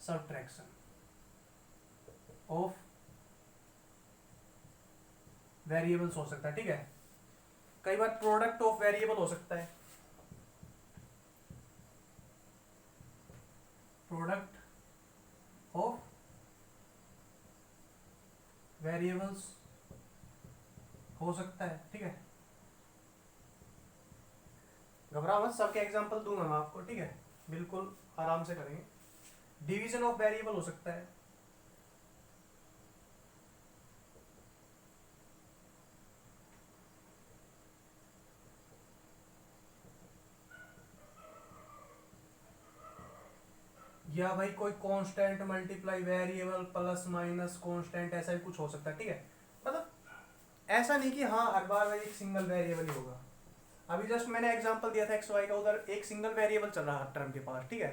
सब्ट्रैक्शन ऑफ वेरिएबल्स हो सकता है, ठीक है। कई बार प्रोडक्ट ऑफ वेरिएबल हो सकता है, प्रोडक्ट ऑफ वेरिएबल्स हो सकता है, ठीक है। घबराओ मत, सबके एग्जांपल दूंगा मैं आपको, ठीक है, बिल्कुल आराम से करेंगे। डिवीजन ऑफ वेरिएबल हो सकता है, या भाई कोई constant multiply variable plus minus constant, ऐसा भी कुछ हो सकता है, ठीक है। मतलब ऐसा नहीं कि हाँ हर बार भाई एक सिंगल वेरिएबल ही होगा। अभी जस्ट मैंने एग्जांपल दिया था एक्स वाई का, उधर एक सिंगल वेरिएबल चल रहा है टर्म के पास, ठीक है।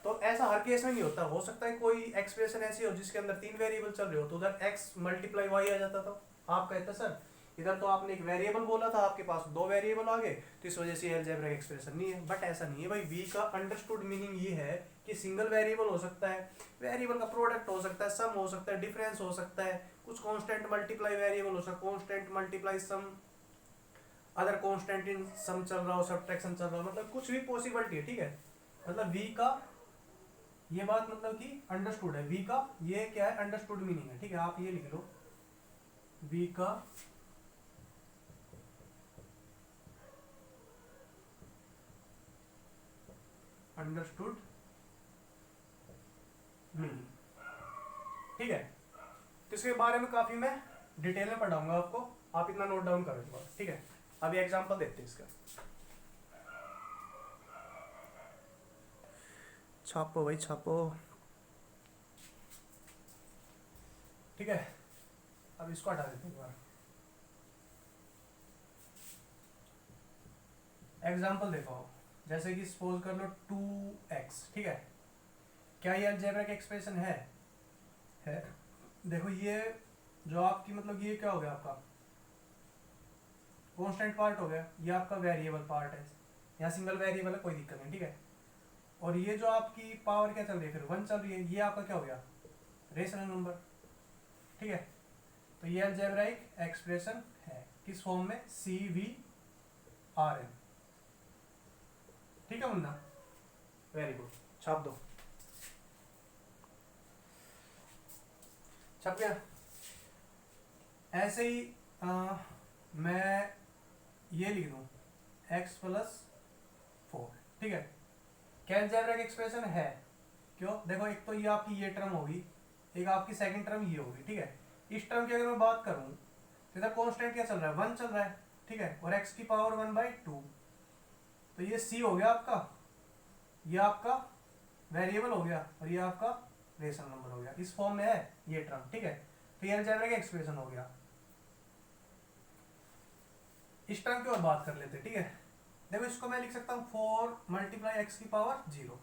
तो ऐसा हर केस में नहीं होता, हो सकता है कोई एक्सप्रेशन ऐसी हो जिसके अंदर 3 वेरिएबल चल रहे हो, तो उधर एक्स मल्टीप्लाई वाई आ जाता था। आप कहते सर इधर तो आपने एक वेरिएबल बोला था, आपके पास दो वेरिएबल आ गए, तो इस वजह से अलजेब्रिक एक्सप्रेशन नहीं है। बट ऐसा नहीं है भाई, वी का अंडरस्टूड मीनिंग ये है कि सिंगल वेरिएबल हो सकता है, वेरिएबल का प्रोडक्ट हो सकता है, सम हो सकता है, डिफरेंस हो सकता है, कुछ कांस्टेंट मल्टीप्लाई वेरिएबल हो सकता है, constant multiply some, other constant in some चल रहा हो, सब्ट्रैक्शन चल रहा हो, मतलब कुछ भी पॉसिबिलिटी है, ठीक है। मतलब वी का ये बात मतलब कि अंडरस्टूड है, वी का ये क्या है, अंडरस्टूड मीनिंग है, ठीक है। आप ये लिख लो, वी का अंडरस्टूड मीनिंग, ठीक है। तो इसके बारे में काफी मैं डिटेल में पढ़ाऊंगा आपको, आप इतना नोट डाउन करो, ठीक है। अभी एग्जांपल देखते हैं इसका, छापो भाई छापो, ठीक है। अब इसको हटा देते हैं एक बार। एग्जांपल देखो, जैसे कि सपोज कर लो 2x, ठीक है। क्या ये अलजेब्रिक एक्सप्रेशन है। देखो ये जो आपकी मतलब ये क्या हो गया आपका कांस्टेंट पार्ट हो गया, ये आपका वेरिएबल पार्ट है, यहाँ सिंगल वेरिएबल है, कोई दिक्कत नहीं, ठीक है। और ये जो आपकी पावर क्या चल रही है, फिर 1 चल रही है, ये आपका क्या हो गया, रेशनल नंबर, ठीक है। तो ये अलजेब्रिक एक्सप्रेशन है किस फॉर्म में, CVRN, ठीक है मुन्ना, वेरी गुड, छाप दो, छप गया। ऐसे ही मैं ये लिख दूं x+4, ठीक है। क्या अलजेब्रिक एक्सप्रेशन है, क्यों, देखो एक तो ये आपकी ये टर्म होगी, एक आपकी सेकंड टर्म ये होगी, ठीक है। इस टर्म की अगर मैं बात करूं तो इधर कांस्टेंट क्या चल रहा है, 1 चल रहा है, ठीक है, और x की पावर 1/2, तो ये c हो गया आपका, ये आपका वेरिएबल हो गया, और ये आपका रेशनल नंबर हो गया, इस फॉर्म में है ये टर्म, ठीक है। तो ये अलजेब्रिक एक्सप्रेशन हो गया। इस टर्म की और बात कर लेते हैं, ठीक है। देखो इसको मैं लिख सकता हूँ 4 × x⁻0,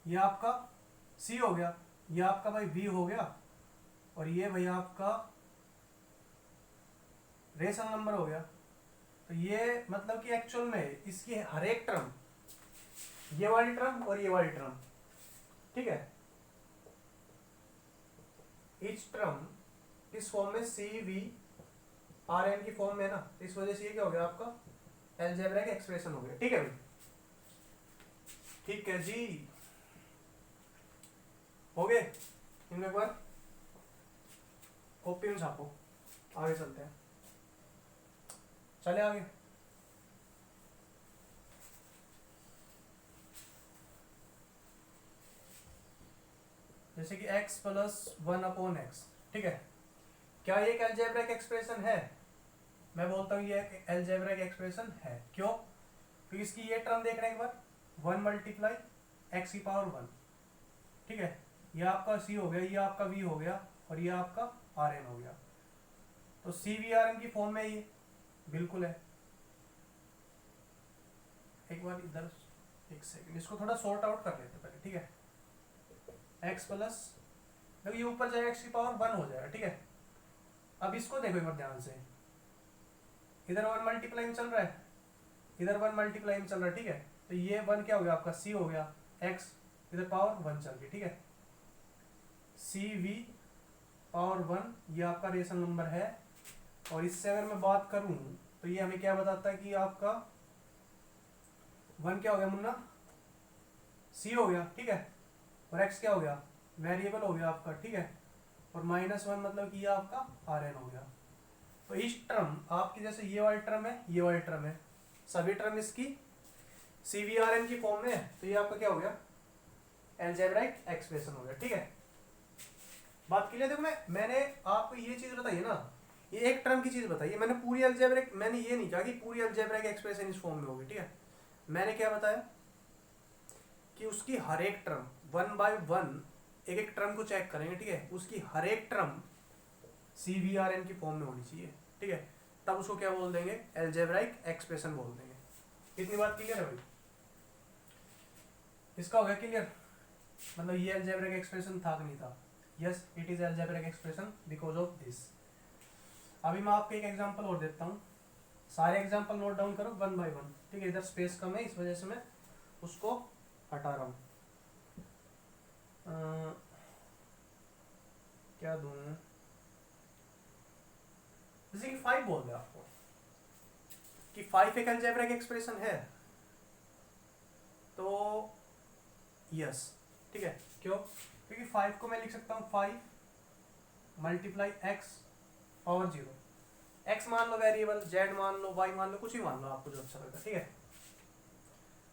ये आपका c हो गया, ये आपका भाई v हो गया, और ये भाई आपका रेशनल नंबर हो गया। तो ये मतलब कि एक्चुअल में इसकी हर एक टर्म, ये वाली टर्म और ये वाली टर्म, ठीक है, इच टर्म इस फॉर्म में CVRN की फॉर्म में ना, इस वजह से ये क्या हो गया आपका अलजेब्रिक एक्सप्रेशन हो गया, ठीक है भाई, ठीक है जी, हो गए। इनमें एक बार कॉपी में छापो, आगे चलते हैं, चले आगे। जैसे कि x+1/x, ठीक है। क्या ये एक अलजेब्रिक एक्सप्रेशन है, मैं बोलता हूँ ये एक अलजेब्रिक एक्सप्रेशन है, क्यों, क्योंकि इसकी ये टर्म देख रहे हैं एक बार, 1 × x⁻1, ठीक है। ये आपका c हो गया, ये आपका v हो गया, और ये आपका rn हो गया, तो CVRN की फॉर्म में ये बिल्कुल है। एक बार इधर एक सेकंड, इसको थोड़ा सॉर्ट आउट कर लेते पहले, ठीक है। x प्लस, देखो ये ऊपर जाएगा x⁻1 हो जाएगा, ठीक है। अब इसको देखो एक बार ध्यान से, इधर 1 मल्टीप्लाई में चल रहा है, इधर 1 मल्टीप्लाई में चल रहा है, ठीक है। तो ये 1 क्या हो गया आपका c हो गया, x इधर पावर 1 चल गई, ठीक है। CV⁻1 ये आपका रेशनल नंबर है, और इससे अगर मैं बात करूं तो ये हमें क्या बताता है कि आपका 1 क्या हो गया मुन्ना, c हो गया, ठीक है, और x क्या हो गया, वेरिएबल हो गया आपका, ठीक है, और -1 मतलब कि ये आपका rn हो गया। तो इस टर्म आपकी जैसे ये वाली टर्म है, ये वाली टर्म है, सभी टर्म इसकी CVRN की फॉर्म में है, तो ये आपका क्या हो गया अलजेब्रिक एक्सप्रेशन हो गया, ठीक है। बात क्लियर, देखो मैंने आपको ये चीज बताई है ना, ये एक टर्म की चीज बताई है, मैंने पूरी अलजेब्रिक, मैंने ये नहीं कहा कि पूरी अलजेब्रिक एक्सप्रेशन इस फॉर्म में होगी, ठीक है। मैंने क्या बताया कि उसकी हर एक टर्म 1/1 एक एक टर्म को चेक करेंगे, ठीक है, उसकी हर एक टर्म CVRN की फॉर्म में होनी चाहिए, ठीक है, तब उसको क्या बोल देंगे, अलजेब्रिक एक्सप्रेशन बोल देंगे। इतनी बात क्लियर है भाई, इसका हो गया क्लियर, मतलब ये अलजेब्रिक एक्सप्रेशन था कि नहीं था, yes it is algebraic expression because of this. अभी मैं आपको एक एग्जांपल और देता हूँ, सारे एग्जांपल नोट डाउन करो वन बाय वन, ठीक है। इधर स्पेस कम है इस वजह से मैं उसको हटा रहा हूँ। क्या दूँ, जैसे कि 5 बोल दिया आपको कि 5 एक अलजेब्रिक एक्सप्रेशन है, तो यस, ठीक है। क्यों? क्योंकि 5 को मैं लिख सकता हूँ 5 मल्टीप्लाई एक्स पावर 0। एक्स मान लो वेरिएबल, जेड मान लो, वाई मान लो, कुछ भी मान लो आपको जो अच्छा लगता है, ठीक है।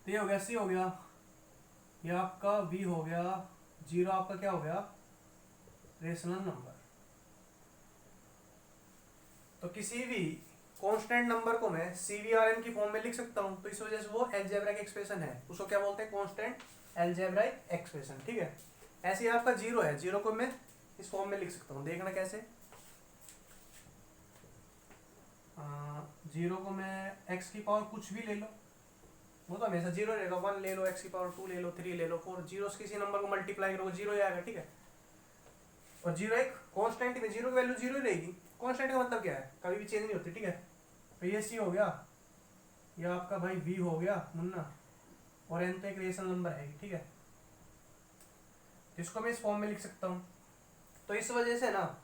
तो ये हो गया सी हो गया, ये आपका वी हो गया, 0 आपका क्या हो गया, रेशनल नंबर। तो किसी भी कांस्टेंट नंबर को मैं सीवीआरएन की फॉर्म में लिख सकता हूं, तो इस वजह से वो अलजेब्रिक एक्सप्रेशन है, उसको क्या बोलते हैं, कांस्टेंट अलजेब्रिक एक्सप्रेशन, ठीक है। ऐसे ही आपका 0 है, 0 को मैं इस फॉर्म में लिख सकता हूं, देखना कैसे। 0 को मैं एक्स की पावर कुछ भी ले लो, वो तो हमेशा 0 रहेगा, 1 ले लो, एक्स की पावर 2 ले लो, 3 ले लो, 4, जीरो किसी नंबर को मल्टीप्लाई करो 0 ही आएगा, ठीक है। और 0 एक कांस्टेंट में 0 की वैल्यू 0 ही रहेगी। कांस्टेंट का मतलब क्या है, कभी भी चेंज नहीं होती, ठीक है। तो ये सी हो गया, ये आपका भाई वी हो गया मुन्ना, और एन तो एक रेशनल नंबर है, ठीक है। जिसको मैं इस फॉर्म में लिख सकता हूँ। तो इस वजह से ना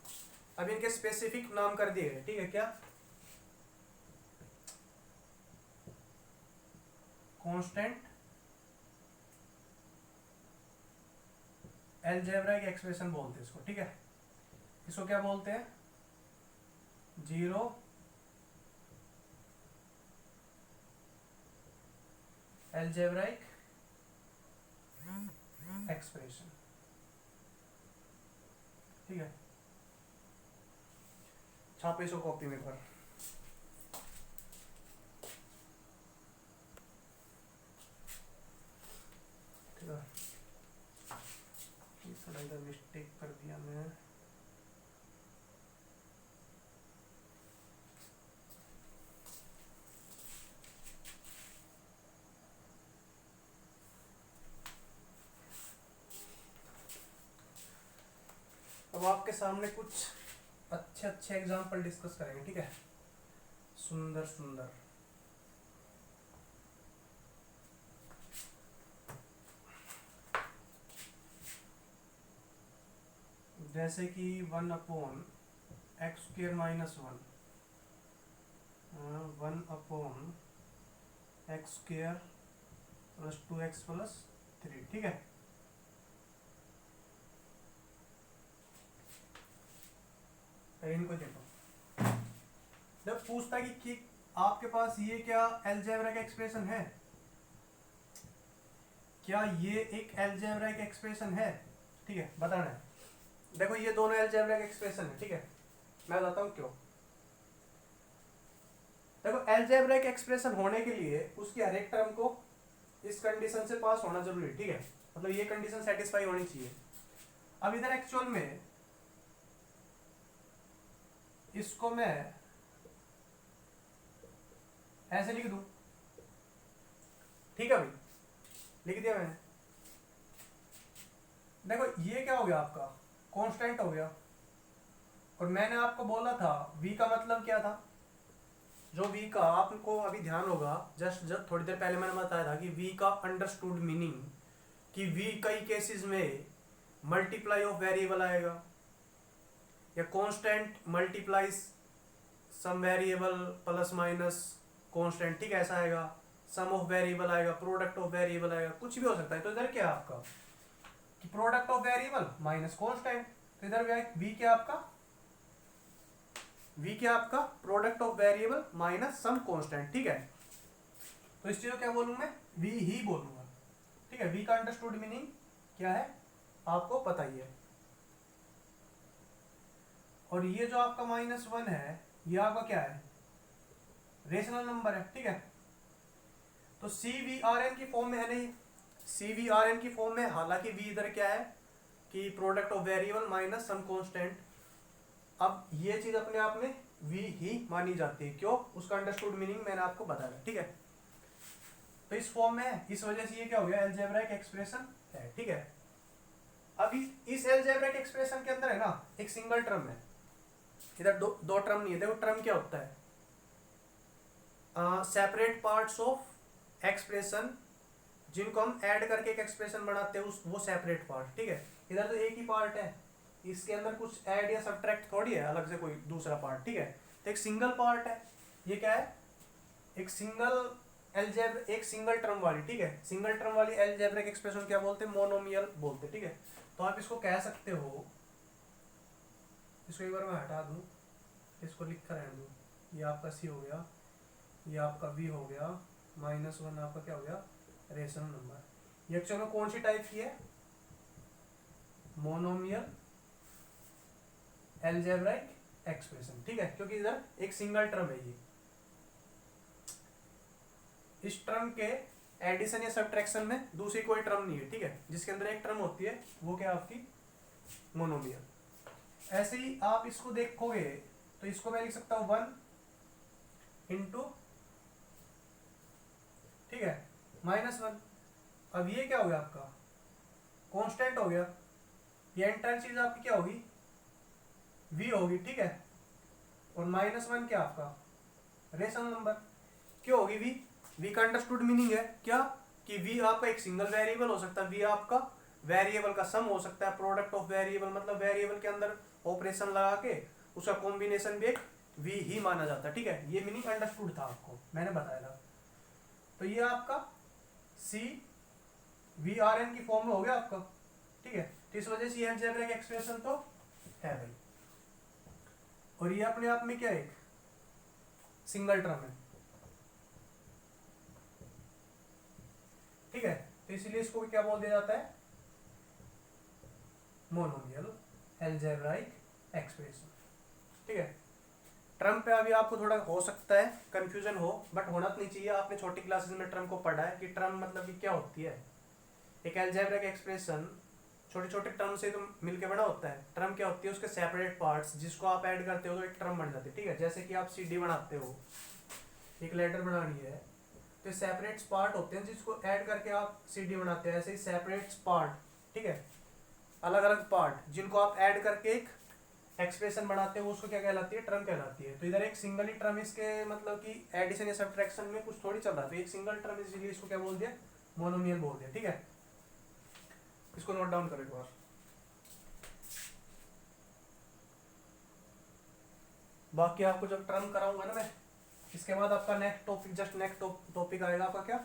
अब इनके स्पेसिफिक नाम कर दिए गए, ठीक है। क्या, कांस्टेंट अलजेब्रिक एक्सप्रेशन बोलते हैं इसको, ठीक है। इसको क्या बोलते हैं, 0 अलजेब्रिक एक्सप्रेशन, ठीक है। छापो इसको कॉपी में पर, ठीक है। थोड़ा इधर मिस्टेक कर दिया मैं, अब आपके सामने कुछ अच्छे अच्छे एग्जाम्पल डिस्कस करेंगे, ठीक है। सुंदर सुंदर, जैसे कि 1/x² minus 1, 1/x² plus 2x plus 3, ठीक है। इनको देखो, जब पूछता है कि आपके पास ये क्या अलजेब्रिक एक्सप्रेशन है, क्या ये एक अलजेब्रिक एक्सप्रेशन है, ठीक है, बताना है। देखो ये दोनों अलजेब्रिक एक्सप्रेशन है, ठीक है। मैं बताता हूँ क्यों। देखो अलजेब्रिक एक्सप्रेशन होने के लिए उसकी हर एक टर्म को इस कंडीशन से पास होना जरूरी है, ठीक है। मतलब ये कंडीशन सेटिस्फाई होनी चाहिए। अब इधर एक्चुअल में इसको मैं ऐसे लिख दूं, ठीक है भाई, लिख दिया मैंने। देखो ये क्या हो गया, आपका कांस्टेंट हो गया, और मैंने आपको बोला था v का मतलब क्या था, जो v का आपको अभी ध्यान होगा, जस्ट थोड़ी देर पहले मैंने बताया था कि v का अंडरस्टूड मीनिंग कि v कई केसेस में मल्टीप्लाई ऑफ वेरिएबल आएगा, या कांस्टेंट मल्टीप्लाइज सम वेरिएबल प्लस माइनस कांस्टेंट, ठीक है, ऐसा आएगा। सम ऑफ वेरिएबल आएगा, प्रोडक्ट ऑफ वेरिएबल आएगा, कुछ भी हो सकता है। तो इधर क्या है आपका कि product of variable minus constant, तो इधर v क्या आपका, v क्या आपका product of variable minus some constant, ठीक है। तो इस चीज को क्या बोलूंगा मैं, v ही बोलूंगा, ठीक है। v का अंडरस्टूड मीनिंग क्या है आपको पता ही है। और ये जो आपका -1 है, ये आपका क्या है, रेशनल नंबर है, ठीक है। तो CVRN की फॉर्म में है नहीं, CVRN की फॉर्म में, हालांकि v इधर क्या है कि product of variable minus some constant. अब ये चीज अपने आप में v ही मानी जाती है, क्यों, उसका अंडरस्टूड मीनिंग मैंने आपको बताया, ठीक है। तो इस फॉर्म में है, इस वजह से ये क्या हो गया, अलजेब्रिक एक्सप्रेशन है, ठीक है। अब इस अलजेब्रिक एक्सप्रेशन के अंदर है ना एक सिंगल टर्म है, इधर दो दो टर्म नहीं है। देखो टर्म क्या होता है, सेपरेट पार्ट्स ऑफ एक्सप्रेशन, जिनको हम ऐड करके एक एक्सप्रेशन बनाते हैं उस वो सेपरेट पार्ट, ठीक है। इधर तो एक ही पार्ट है, इसके अंदर कुछ ऐड या सब्ट्रैक्ट थोड़ी है अलग से कोई दूसरा पार्ट, ठीक है। तो एक सिंगल पार्ट है, ये क्या है, एक सिंगल एलजेब्रा, एक सिंगल टर्म वाली, ठीक है। सिंगल टर्म वाली एलजेब्रिक एक्सप्रेशन क्या बोलते हैं, मोनोमियल बोलते हैं, ठीक है। तो आप इसको कह सकते हो, इसको एक बार मैं हटा दूं, इसको लिखा रहने दूं, ये आपका सी हो गया, ये आपका वी हो गया, -1 आपका क्या हो गया, रेशनल नंबर। ये एक्चुअल में कौन सी टाइप की है, मोनोमियल एलजेब्रिक एक्सप्रेशन, ठीक है, क्योंकि इधर एक सिंगल टर्म है ये। इस टर्म के एडिशन या सब्ट्रैक्शन में दूसरी कोई टर्म नहीं है, ठीक है। जिसके अंदर एक टर्म होती है वो क्या आपकी मोनोमियल। ऐसे ही आप इसको देखोगे तो इसको मैं लिख सकता हूं 1 इंटू, ठीक है, -1। अब ये क्या हो गया आपका, कांस्टेंट हो गया, ये एंटायर चीज आपकी क्या होगी, v होगी, ठीक है। और -1 क्या आपका रेशनल नंबर। क्यों होगी v, v का अंडरस्टूड मीनिंग है क्या, कि v आपका एक सिंगल वेरिएबल हो सकता है, v आपका वेरिएबल का सम हो सकता है, प्रोडक्ट ऑफ वेरिएबल मतलब वेरिएबल के अंदर ऑपरेशन लगा के उसका कॉम्बिनेशन भी एक v ही माना जाता है, ठीक है। ये मीनिंग अंडरस्टूड था, आपको मैंने बताया था। तो ये आपका सी वी आर एन की फॉर्म में हो गया आपका, ठीक है। तो इस वजह से अलजेब्रिक एक्सप्रेशन तो है भाई, और ये अपने आप में क्या है, एक सिंगल टर्म है, ठीक है। तो इसीलिए इसको भी क्या बोल दिया जाता है, मोनोमियल अलजेब्रिक एक्सप्रेशन, ठीक है। ट्रम पे अभी आपको थोड़ा हो सकता है कंफ्यूजन हो, बट होना तो नहीं चाहिए। आपने छोटी क्लासेस में ट्रम को पढ़ा है कि ट्रम मतलब कि क्या होती है। एक अलजेब्रिक एक्सप्रेशन छोटे छोटे टर्म से तो मिलके बना होता है। ट्रम क्या होती है, उसके सेपरेट पार्ट्स जिसको आप ऐड करते हो तो एक ट्रम बन जाती है, ठीक है। जैसे कि आप सीडी बनाते हो, एक लेटर बनानी है तो सेपरेट पार्ट होते हैं जिसको ऐड करके आप सीडी बनाते हैं। ऐसे ही सेपरेट पार्ट, ठीक है, अलग अलग पार्ट जिनको आप ऐड करके एक एक्सप्रेशन बनाते हो उसको क्या कहलाती है, ट्रम कहलाती है। तो इधर एक सिंगल ही ट्रम, इसके मतलब कि एडिशन या सब्ट्रैक्शन में कुछ थोड़ी चल रहा है, तो एक सिंगल ट्रम, इसलिए इसको क्या बोल दिया, मोनोमियल बोल दिया, ठीक है। इसको नोट डाउन करो एक बार। बाकी आपको जब ट्रम कराऊंगा ना मैं, इसके बाद आपका next topic, just next topic आएगा आपका क्या,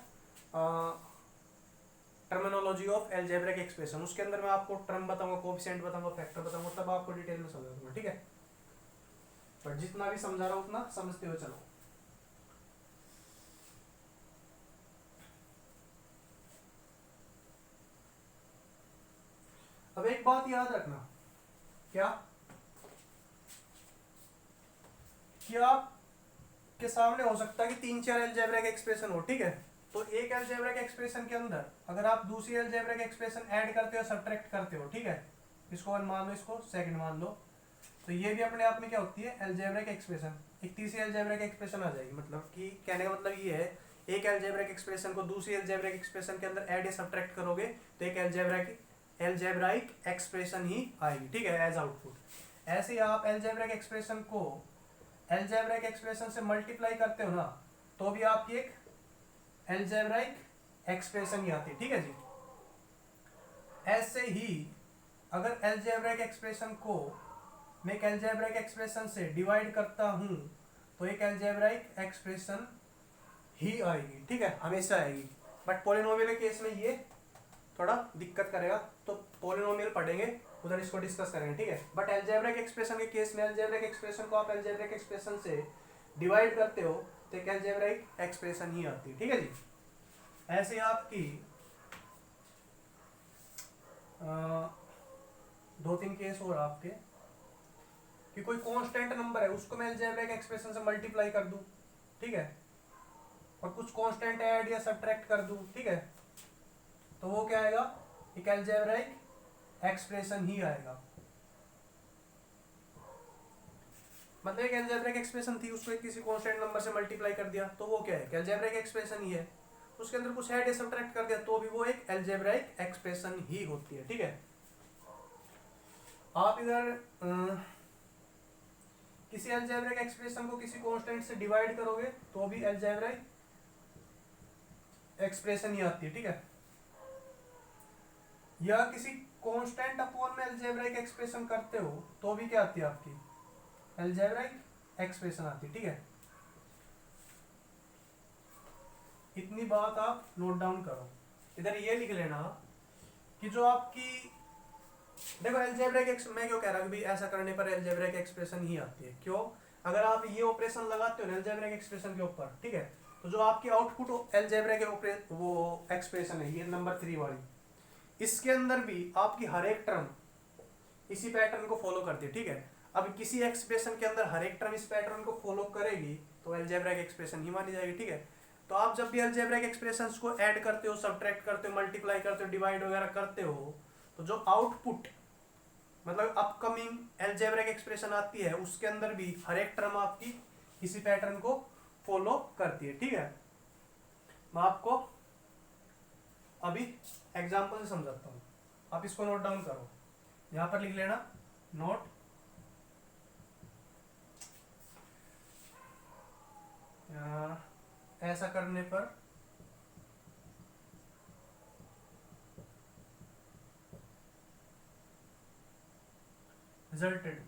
टर्मिनोलॉजी ऑफ अलजेब्रिक एक्सप्रेशन। उसके अंदर मैं आपको ट्रम बताऊंगा, कोएफिशिएंट बताऊंगा, फैक्टर बताऊंगा, तब आपको डिटेल में समझा दूंगा, ठीक है। बट जितना भी समझा रहा हूं उतना समझते हुए चलो। अब एक बात याद रखना, क्या कि आप के सामने हो सकता है कि 3-4 अलजेब्रिक एक्सप्रेशन हो, ठीक है। तो एक अलजेब्रिक एक्सप्रेशन के अंदर अगर आप दूसरी अलजेब्रिक एक्सप्रेशन ऐड करते हो, सब्ट्रैक्ट करते हो, ठीक है, इसको 1 मान लो, इसको सेकंड मान लो, तो ये भी अपने आप में क्या होती है, अलजेब्रिक एक्सप्रेशन। एक तीसरी अलजेब्रिक एक्सप्रेशन आ जाएगी। मतलब कि कहने का मतलब ये है, एक अलजेब्रिक एक्सप्रेशन को दूसरी अलजेब्रिक एक्सप्रेशन के अंदर ऐड या सब्ट्रैक्ट करोगे तो एक अलजेब्रिक एक्सप्रेशन ही आएगी, ठीक है, एज आउटपुट। ऐसे ही आप अलजेब्रिक एक्सप्रेशन को अलजेब्रिक एक्सप्रेशन से मल्टीप्लाई करते हो ना, तो भी आपकी एक अलजेब्रिक एक्सप्रेशन ही आती है, ठीक है जी। ऐसे ही अगर अलजेब्रिक एक्सप्रेशन को मैं एक अलजेब्रिक एक्सप्रेशन से डिवाइड करता हूं तो एक अलजेब्रिक एक्सप्रेशन ही आएगी, ठीक है, हमेशा आएगी। बट पॉलिनोमियल के केस में ये थोड़ा दिक्कत करेगा, तो पॉलिनोमियल पढ़ेंगे उधर इसको डिस्कस करेंगे, ठीक है। बट अलजेब्रिक एक्सप्रेशन के केस में अलजेब्रिक एक्सप्रेशन को आप अलजेब्रिक एक्सप्रेशन से डिवाइड करते हो तो एक अलजेब्रिक एक्सप्रेशन ही आती है, ठीक है जी। ऐसे आपकी 2-3 केस और आपके, कि कोई कांस्टेंट नंबर है उसको मैं अलजेब्रिक एक्सप्रेशन से मल्टीप्लाई कर दूं, ठीक है, और कुछ कांस्टेंट ऐड या सब्ट्रैक्ट कर दूं, ठीक है, तो वो क्या आएगा, एक अलजेब्रिक एक्सप्रेशन ही आएगा। मतलब एक अलजेब्रिक एक्सप्रेशन थी, उसको किसी कांस्टेंट नंबर से मल्टीप्लाई कर दिया तो वो क्या है, अलजेब्रिक एक्सप्रेशन ही है। उसके अंदर कुछ ऐड या सब्ट्रैक्ट कर दिया तो भी वो एक अलजेब्रिक एक्सप्रेशन ही होती है, ठीक है। आप इधर किसी अलजेब्रिक एक्सप्रेशन को किसी कांस्टेंट से डिवाइड करोगे तो भी अलजेब्रिक एक्सप्रेशन ही आती है, ठीक है। या किसी कांस्टेंट अपॉन में अलजेब्रिक एक्सप्रेशन करते हो तो भी क्या आती है आपकी अलजेब्रिक एक्सप्रेशन आती है, ठीक है। इतनी बात आप नोट डाउन करो। इधर ये लिख लेना कि जो आपकी देखो अलजेब्रिक मैं क्यों कह रहा हूँ कि ऐसा करने पर अलजेब्रिक एक्सप्रेशन ही आती है, क्यों? अगर आप ये ऑपरेशन लगाते हो अलजेब्रिक एक्सप्रेशन के ऊपर, ठीक है, तो जो आपकी आउटपुट अलजेब्रिक वो एक्सप्रेशन है ये नंबर 3 वाली, इसके अंदर भी आपकी हर एक टर्म इसी पैटर्न को फॉलो करती है, ठीक है। अब किसी एक्सप्रेशन के अंदर हर एक टर्म इस पैटर्न को फॉलो करेगी तो अलजेब्रिक एक्सप्रेशन ही मानी जाएगी, ठीक है। तो आप जब भी अलजेब्रिक एक्सप्रेशंस को ऐड करते हो, सब्ट्रैक्ट करते हो, मल्टीप्लाई करते हो, डिवाइड वगैरह करते हो, तो जो आउटपुट मतलब अपकमिंग अलजेब्रिक एक्सप्रेशन आती है उसके अंदर भी हर एक टर्म आपकी इसी पैटर्न को फॉलो करती है, ठीक है। मैं आपको अभी एग्जांपल से समझाता हूँ, आप इसको नोट डाउन करो, यहां पर लिख लेना नोट ऐसा करने पर रिजल्टेड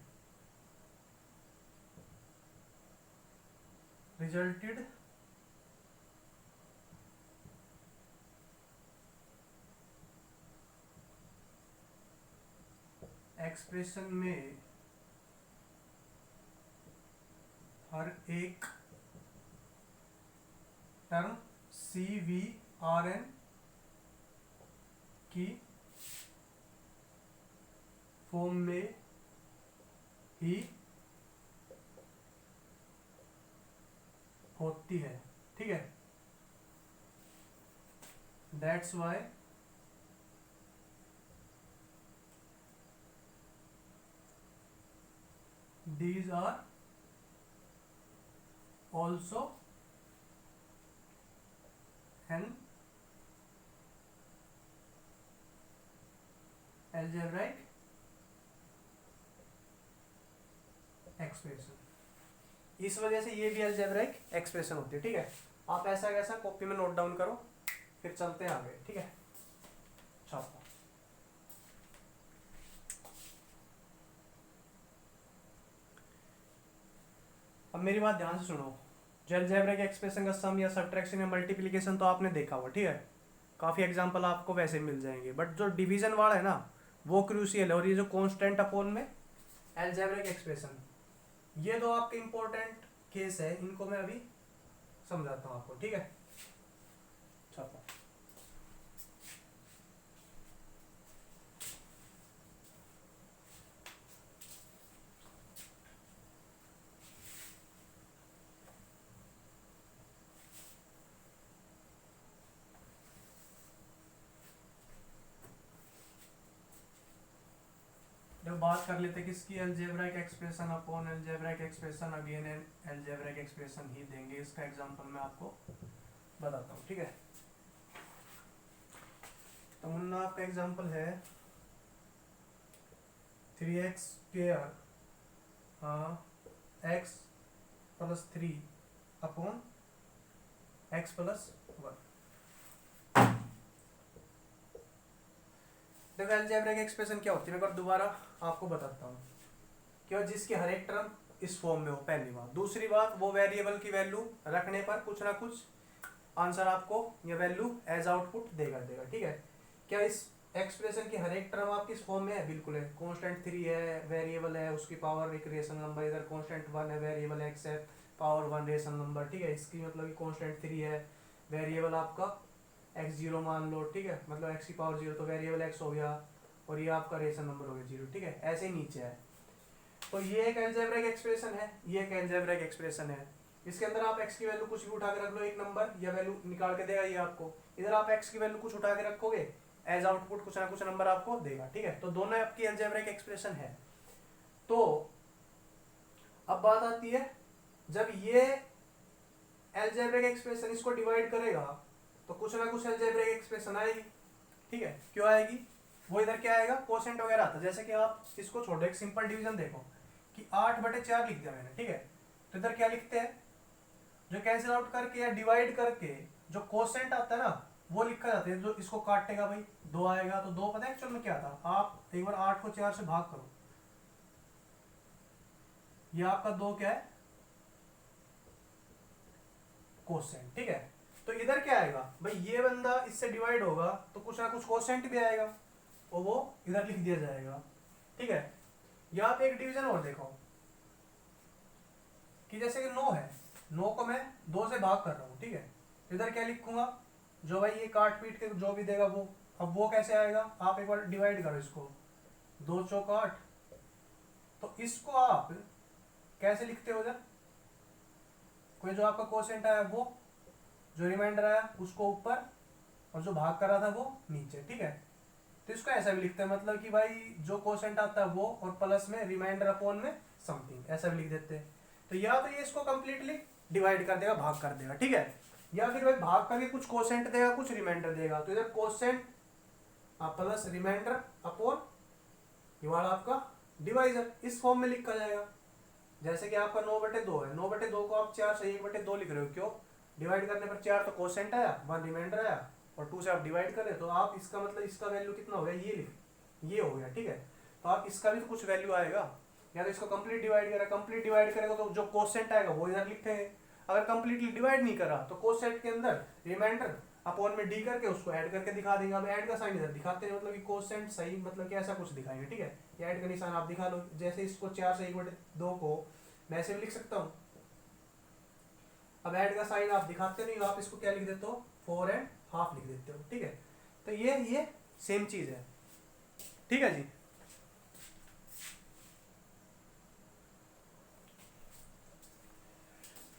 एक्सप्रेशन में हर एक टर्म CVRN की फॉर्म में ही होती है, ठीक है। That's why these are also an algebraic expression. इस वजह से ये भी अलजेब्रिक एक्सप्रेशन होती है, ठीक है। आप ऐसा कैसा कॉपी में नोट डाउन करो, फिर चलते हैं आगे, ठीक है। छापो। अब मेरी बात ध्यान से सुनो, जो अलजेब्रिक एक्सप्रेशन का सम या सब्ट्रैक्शन या मल्टीप्लिकेशन तो आपने देखा हुआ, ठीक है, काफी एग्जांपल आपको वैसे मिल जाएंगे, बट जो डिवीजन वाला है ना वो क्रूशियल है। और ये जो कांस्टेंट अपॉन में अलजेब्रिक एक्सप्रेशन, ये दो आपके इंपॉर्टेंट केस है, इनको मैं अभी समझाता हूँ आपको, ठीक है। छापो। जब बात कर लेते किसकी algebraic expression upon algebraic expression, again algebraic expression ही देंगे। इसका एग्जांपल मैं आपको बताता हूँ, ठीक है। तो मुन्ना आपका एग्जांपल है 3x square x plus 3 upon x plus 1। देखो अलजेब्रिक एक्सप्रेशन क्या होती है, मैं एक बार दोबारा आपको बताता हूँ। क्यों? जिसकी हर एक टर्म इस फॉर्म में हो, पहली बात। दूसरी बात, वो वेरिएबल की वैल्यू रखने पर कुछ ना कुछ आंसर आपको ये वैल्यू एज आउटपुट देगा, ठीक है। क्या इस एक्सप्रेशन की हर एक टर्म आपकी इस फॉर्म में है? बिल्कुल है। कांस्टेंट 3 है, वेरिएबल है, उसकी पावर एक रेशनल नंबर, इधर कांस्टेंट 1 है, वेरिएबल x है, पावर 1 रेशनल नंबर, ठीक है। इसकी मतलब कि कांस्टेंट 3 है, वेरिएबल आपका x0 मान लो, ठीक है, मतलब x की पावर 0, तो वेरिएबल x हो गया और ये आपका रेशनल नंबर हो गया 0, ठीक है। ऐसे ही नीचे है, तो ये एक अलजेब्रिक एक्सप्रेशन है, ये एक अलजेब्रिक एक्सप्रेशन है। इसके अंदर आप x की वैल्यू कुछ भी उठा के रख लो, एक नंबर या वैल्यू निकाल के देगा ये आपको। इधर आप x की वैल्यू कुछ उठा के रखोगे, एज आउटपुट कुछ ना कुछ नंबर आपको देगा, ठीक है। तो दोनों आपकी अलजेब्रिक एक्सप्रेशन है। तो अब बात आती है, जब ये अलजेब्रिक एक्सप्रेशन इसको डिवाइड करेगा तो कुछ ना कुछ अलजेब्रिक एक्सप्रेशन आएगी, ठीक है। क्यों आएगी? वो इधर क्या आएगा, कोशेंट वगैरह आता है। जैसे कि आप इसको छोड़ो, एक सिंपल डिवीजन देखो कि 8/4 लिख दिया मैंने, ठीक है। तो इधर क्या लिखते हैं, जो कैंसिल आउट करके या डिवाइड करके जो कोसेंट आता है ना वो लिखा जाता है। जो इसको काटेगा भाई 2 आएगा, तो 2 पता है एक्चुअल में क्या था, आप एक बार 8 को 4 से भाग करो, ये आपका 2 क्या है, कोसेंट, ठीक है। तो इधर क्या आएगा भाई, ये बंदा इससे डिवाइड होगा तो कुछ ना कुछ कोसेंट भी आएगा और वो इधर लिख दिया जाएगा, ठीक है। यहाँ पे एक डिवीजन और देखो कि जैसे कि 9 है, 9 को मैं 2 से भाग कर रहा हूँ, ठीक है। इधर क्या लिखूंगा, जो भाई ये काट पीट के जो भी देगा वो, अब वो कैसे आएगा, आप एक बार डिवाइड करो इसको, 2 चौक 8, तो इसको आप कैसे लिखते हो उधर, कोई जो आपका कोसेंट आया वो, जो रिमाइंडर आया उसको ऊपर, और जो भाग कर रहा था वो नीचे, ठीक है। तो इसको ऐसा भी लिखते हैं, मतलब कि भाई जो कोसेंट आता है वो और प्लस में रिमाइंडर अपॉन में समथिंग, ऐसा भी लिख देते हैं। तो या तो ये इसको कंप्लीटली डिवाइड कर देगा, भाग कर देगा, ठीक है, या फिर भाई भाग करके कुछ कोसेंट देगा कुछ रिमाइंडर देगा। तो इधर कोसेंट प्लस रिमाइंडर अपॉन ये वाला आपका डिवाइजर, इस फॉर्म में लिखा जाएगा। जैसे कि आपका 9/2 है, 9/2 को आप 4 से 1/2 लिख रहे हो, क्यों, डिवाइड करने पर 4 तो कोसेंट आया, 1 रिमाइंडर आया, और 2 से आप डिवाइड कर रहे हो, तो आप इसका मतलब इसका वैल्यू कितना हो गया, ये हो गया, ठीक है। तो आप इसका भी तो कुछ वैल्यू आएगा, या तो इसको कंप्लीट डिवाइड करेगा, कंप्लीट डिवाइड करेगा तो जो कोसेंट आएगा वो इधर लिखेंगे। अगर कंप्लीटली डिवाइड नहीं करा तो कोसेंट के अंदर रिमाइंडर अपॉन में डी करके उसको ऐड करके दिखा देंगे। अब ऐड का साइन इधर दिखाते हैं, मतलब कि कोसेंट सही, मतलब कि ऐसा कुछ दिखाएंगे, ठीक है। ये ऐड का निशान आप दिखा लो, जैसे इसको 4 से 1/2 को मैं ऐसे भी लिख सकता हूँ। अब ऐड का साइन आप दिखाते नहीं हो, आप इसको क्या लिख देते हो, 4.5 लिख देते हो, ठीक है। तो ये सेम चीज है, ठीक है जी।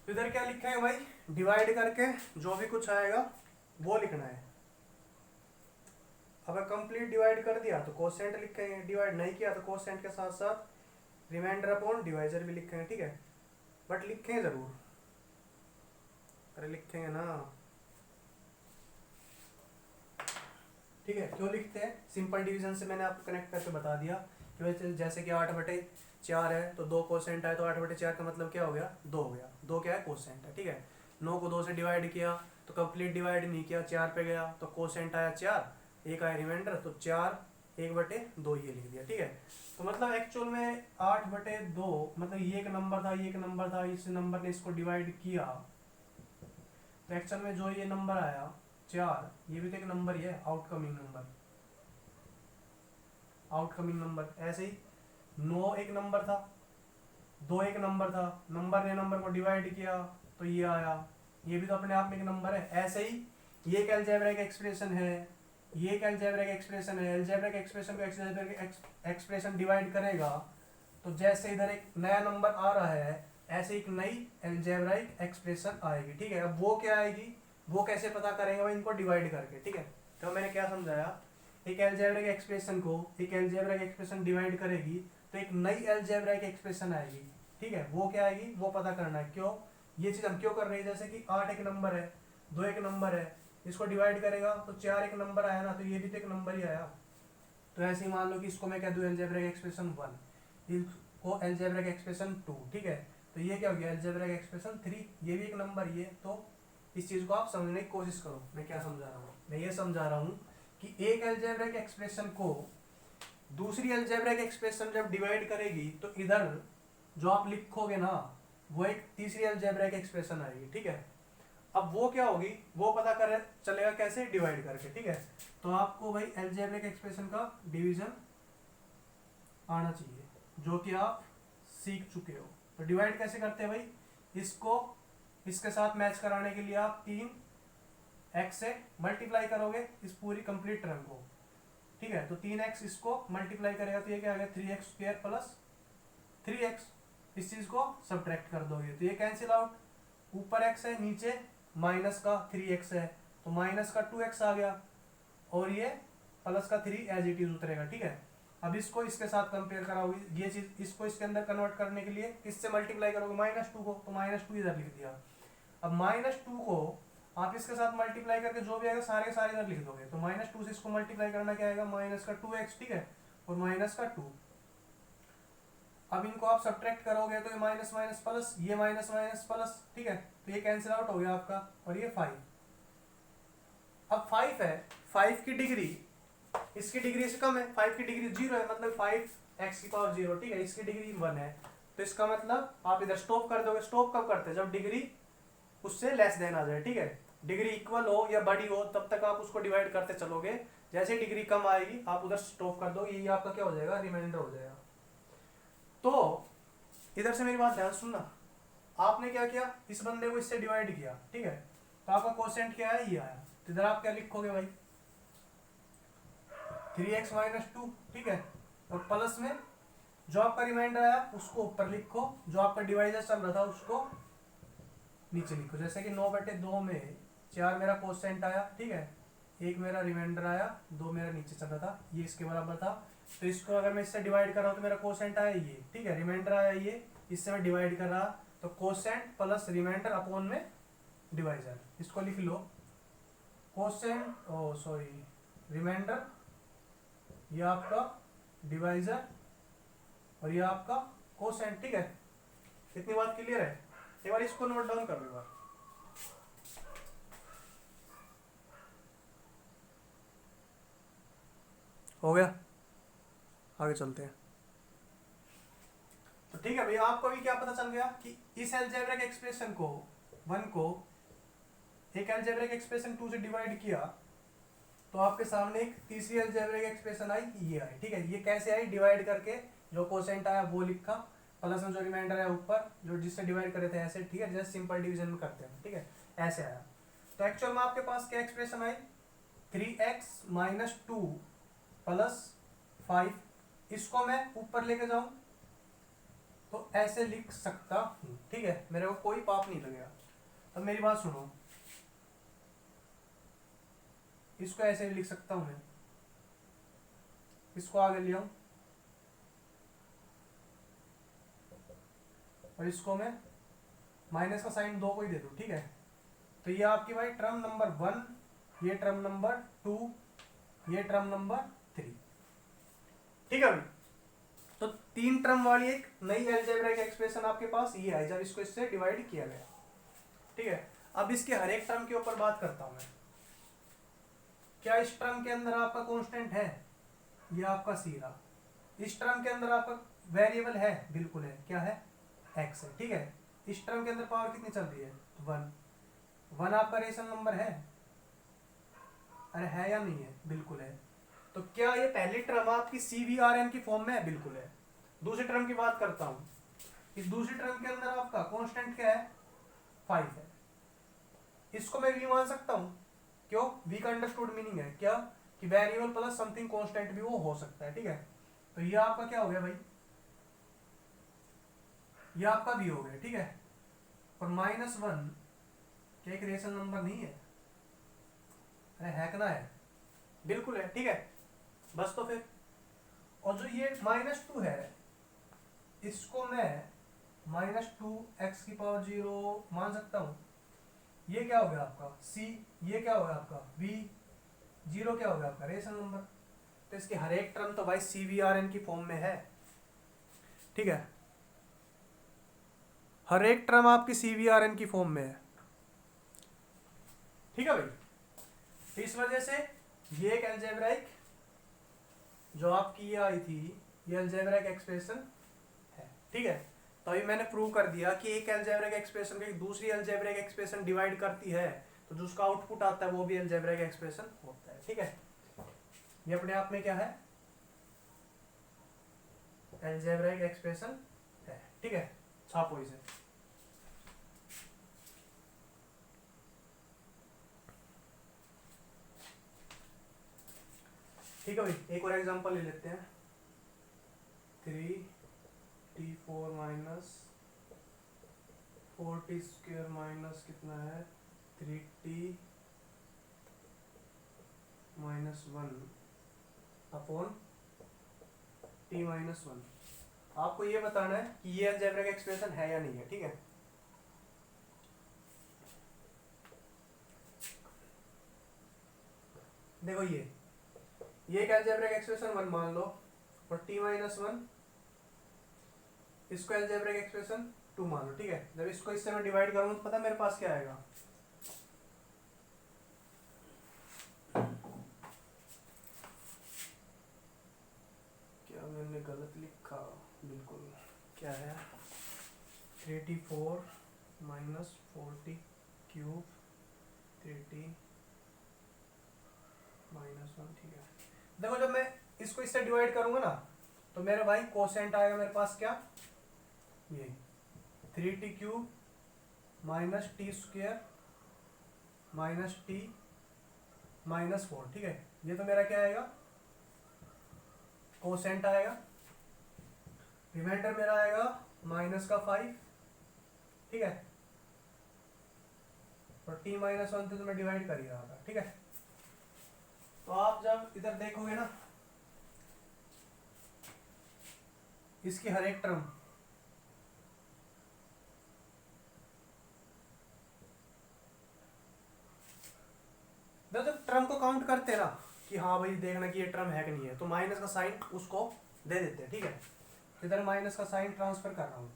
तो इधर क्या लिखा है भाई, डिवाइड करके जो भी कुछ आएगा वो लिखना है। अगर कंप्लीट डिवाइड कर दिया तो कोसेंट लिखेंगे, डिवाइड नहीं किया तो कोसेंट के साथ साथ रिमाइंडर अपॉन डिवाइजर भी लिखेंगे, ठीक है। बट लिखेंगे जरूर, अरे लिखेंगे ना, ठीक है। क्यों लिखते हैं, सिंपल डिवीजन से मैंने आपको कनेक्ट करके बता दिया कि जैसे कि 8/4 है तो 2 कोसेंट आए, तो 8/4 का मतलब क्या हो गया, 2 हो गया, 2 क्या है, कोसेंट है, ठीक है। 9 को 2 से डिवाइड किया तो कंप्लीट डिवाइड नहीं किया, 4 पे गया तो कोसेंट आया 4, एक आया रिमाइंडर, तो 4 1/2 ये लिख दिया, ठीक है। तो मतलब एक्चुअल में 8/2 मतलब ये एक नंबर था, ये एक नंबर था, इस नंबर ने इसको डिवाइड किया, तो एक्चुअल में जो ये नंबर आया 4, ये भी तो एक नंबर ही है, आउटकमिंग नंबर। ऐसे ही 9 एक नंबर था, 2 एक नंबर था, नंबर ने नंबर को डिवाइड किया तो ये आया, ये भी तो अपने आप में एक नंबर है। ऐसे ही ये एक अलजेब्रिक एक्सप्रेशन है, ये एक अलजेब्रिक एक्सप्रेशन है, अलजेब्रिक एक्सप्रेशन को अलजेब्रिक एक्सप्रेशन डिवाइड करेगा तो जैसे इधर एक नया नंबर आ रहा है ऐसे एक नई अलजेब्रिक एक्सप्रेशन आएगी, ठीक है। अब वो क्या आएगी, वो कैसे पता करेंगे भाई, इनको डिवाइड करके, ठीक है। तो मैंने क्या समझाया, एक अलजेब्रिक एक्सप्रेशन को एक अलजेब्रिक एक्सप्रेशन डिवाइड करेगी तो एक नई अलजेब्रिक एक्सप्रेशन आएगी, ठीक है। वो क्या आएगी वो पता करना है, क्यों, ये चीज हम क्यों कर रहे हैं, जैसे कि 8 एक नंबर है, 2 एक नंबर है, इसको डिवाइड करेगा तो 4 एक नंबर आया ना, तो ये भी तो एक नंबर ही आया। तो ऐसे ही मान लो कि इसको मैं कह दूं अलजेब्रिक एक्सप्रेशन 1, इसको अलजेब्रिक एक्सप्रेशन 2, ठीक है। तो ये क्या हो गया, अलजेब्रिक एक्सप्रेशन 3, ये भी एक नंबर, ये तो इस चीज को आप समझने की कोशिश करो। मैं क्या समझा रहा हूँ, मैं ये समझा रहा हूँ कि एक अलजेब्रिक एक्सप्रेशन को दूसरी अलजेब्रिक एक्सप्रेशन जब डिवाइड करेगी तो इधर जो आप लिखोगे ना वो एक तीसरी अलजेब्रिक एक्सप्रेशन आएगी, ठीक है। अब वो क्या होगी वो पता कर चलेगा कैसे, डिवाइड करके, ठीक है। तो आपको भाई अलजेब्रिक एक्सप्रेशन का डिवीजन आना चाहिए जो कि आप सीख चुके हो। तो डिवाइड कैसे करते हैं भाई, इसको इसके साथ मैच कराने के लिए आप 3x से मल्टीप्लाई करोगे इस पूरी कंप्लीट टर्म को, ठीक है। तो 3x इसको मल्टीप्लाई करेगा तो ये क्या आ गया 3x² प्लस 3x, इस चीज को सब्ट्रैक्ट कर दोगे तो ये कैंसिल आउट, ऊपर x है नीचे माइनस का 3x है तो माइनस का 2x आ गया और ये प्लस का 3 एज इट इज उतरेगा, ठीक है। अब इसको इसके साथ कंपेयर कराओगे, ये चीज इसको इसके अंदर कन्वर्ट करने के लिए किससे मल्टीप्लाई करोगे, -2 को, तो -2 इधर लिख दिया। अब -2 को आप इसके साथ मल्टीप्लाई करके जो भी आएगा सारे के सारे इधर लिख दोगे, तो -2 से इसको मल्टीप्लाई करना क्या आएगा, माइनस का 2x, ठीक है, और माइनस का 2। अब इनको आप सब्ट्रैक्ट करोगे तो ये माइनस माइनस प्लस, ये माइनस माइनस प्लस, ठीक है, तो ये कैंसिल आउट हो गया आपका, और ये 5। अब 5 है, 5 की डिग्री इसकी डिग्री से कम है, 5 की डिग्री 0 है, मतलब 5x⁴, ठीक है, इसकी डिग्री 1 है, तो इसका मतलब आप इधर स्टॉप कर दोगे। स्टॉप कब करते हैं, जब डिग्री उससे लेस देन आ जाए, ठीक है, डिग्री इक्वल हो या बड़ी हो तब तक आप उसको डिवाइड करते चलोगे, जैसे डिग्री कम आएगी आप उधर स्टॉप कर दो, ये आपका क्या हो जाएगा, रिमाइंडर हो जाएगा। तो इधर से मेरी बात ध्यान सुनना, आपने क्या किया, इस बंदे को इससे डिवाइड किया, ठीक है, तो आपका कोसेंट क्या है, ये आया, तो इधर आप क्या लिखोगे भाई, 3x-2, ठीक है, और प्लस में जो आपका रिमाइंडर आया उसको ऊपर लिखो, जो आपका डिवाइजर चल रहा था उसको नीचे लिखो। जैसे कि 9/2 में 4 मेरा कोसेंट आया, ठीक है, 1 मेरा रिमाइंडर आया, 2 मेरा नीचे चल रहा था, ये इसके बराबर था, तो इसको अगर मैं इससे डिवाइड कर रहा हूँ तो मेरा कोसेंट आया ये, ठीक है, रिमाइंडर आया ये, इससे मैं डिवाइड कर रहा, तो कोसेंट प्लस रिमाइंडर अपॉन में डिवाइजर, इसको लिख लो, कोसेंट रिमाइंडर, ये आपका डिवाइजर, और ये आपका कोसेंट, ठीक है, इतनी बात क्लियर है। एक बार इसको नोट डाउन कर लो एक बार। हो गया, आगे चलते हैं। तो ठीक है भैया, आपको भी क्या पता चल गया कि इस अलजेब्रिक एक्सप्रेशन को 1 को एक अलजेब्रिक एक्सप्रेशन 2 से डिवाइड किया तो आपके सामने एक तीसरी अलजेब्रिक एक्सप्रेशन आई, ये आई, ठीक है, ये कैसे आई, डिवाइड करके जो कोसेंट आया वो लिखा, प्लस में जो रिमाइंडर है ऊपर, जो जिससे डिवाइड करे थे ऐसे, ठीक है, जैसे सिंपल डिवीजन में करते हैं, ठीक है, ऐसे आया। तो एक्चुअल में आपके पास क्या एक्सप्रेशन आई, 3x-2 प्लस 5, इसको मैं ऊपर लेके जाऊं तो ऐसे लिख सकता हूं, ठीक है, मेरे को कोई पाप नहीं लगेगा। अब मेरी बात सुनो, इसको ऐसे भी लिख सकता हूं मैं, इसको आगे ले आऊं और इसको मैं माइनस का साइन 2 को ही दे दूं, ठीक है, तो ये आपकी भाई टर्म नंबर 1, ये टर्म नंबर 2, ये टर्म नंबर 3, ठीक है भाई। तो 3 टर्म वाली एक नई अलजेब्रिक एक्सप्रेशन आपके पास ये है जब इसको इससे डिवाइड किया गया, ठीक है। अब इसके हर एक टर्म के ऊपर बात करता हूं मैं, क्या इस टर्म के अंदर आपका कांस्टेंट है, ये आपका सी रहा, इस टर्म के अंदर आपका वेरिएबल है, बिल्कुल है, क्या है, एक्स है, ठीक है, इस टर्म के अंदर पावर कितनी चल रही है, 1 आपका रेशनल नंबर है, अरे है या नहीं है, बिल्कुल है, तो क्या ये पहली टर्म आपकी CVRN की फॉर्म में है, बिल्कुल है। दूसरी टर्म की बात करता हूं, इस दूसरी टर्म के अंदर आपका कांस्टेंट क्या है, 5 है, इसको मैं v मान सकता हूं, क्यों, v का अंडरस्टूड मीनिंग है क्या, कि वेरिएबल प्लस समथिंग कांस्टेंट भी वो हो सकता है, ठीक है, तो ये आपका क्या हो गया भाई, ये आपका v हो गया, ठीक है, और -1 क्या एक रेशनल नंबर नहीं है, अरे है कि ना है, बिल्कुल है, ठीक है, बस तो फिर, और जो ये -2 है इसको मैं -2x⁴ मान सकता हूं, ये क्या हो गया आपका c, ये क्या हो गया आपका v, 0 क्या हो गया आपका रेशनल नंबर, तो इसके हर एक टर्म तो भाई CVRN की फॉर्म में है, ठीक है, हर एक टर्म आपकी CVRN की फॉर्म में है, ठीक है भाई। तो इस वजह से ये एक अलजेब्रिक जो आपकी ये आई थी, ये अलजेब्रिक एक्सप्रेशन है, ठीक है, तो अभी मैंने प्रूव कर दिया कि एक अलजेब्रिक एक्सप्रेशन को दूसरी अलजेब्रिक एक्सप्रेशन डिवाइड करती है तो जो उसका आउटपुट आता है वो भी अलजेब्रिक एक्सप्रेशन होता है, ठीक है, ये अपने आप में क्या है, अलजेब्रिक एक्सप्रेशन है, ठीक है, छापो इसे। ठीक है भाई, एक और एग्जांपल ले लेते हैं, 3t4 माइनस 4t² माइनस कितना है 3t minus 1 upon t minus 1। आपको ये बताना है कि ये अलजेब्रिक एक्सप्रेशन है या नहीं है, ठीक है, देखो ये एक अलजेब्रिक एक्सप्रेशन 1 मान लो, और t माइनस 1 इसको अलजेब्रिक एक्सप्रेशन 2 मान लो, ठीक है। जब इसको इससे मैं डिवाइड करूंगा तो पता मेरे पास क्या आएगा, क्या मैंने गलत लिखा, बिल्कुल क्या है 34 माइनस 40 क्यूब 30 माइनस 1, ठीक है। देखो जब मैं इसको इससे डिवाइड करूंगा ना तो मेरे भाई कोसेंट आएगा मेरे पास क्या, ये 3t cube minus T square minus T minus 4, ठीक है। ये तो मेरा क्या आएगा, कोसेंट आएगा। रिमाइंडर मेरा आएगा माइनस का 5, ठीक है। और t माइनस 1 तो मैं डिवाइड कर ही रहा था, ठीक है। तो आप जब इधर देखोगे ना इसकी हर एक टर्म जब टर्म को काउंट करते हैं ना कि हाँ भाई देखना कि ये टर्म है कि नहीं है, तो माइनस का साइन उसको दे देते हैं, ठीक है। इधर माइनस का साइन ट्रांसफर कर रहा हूँ,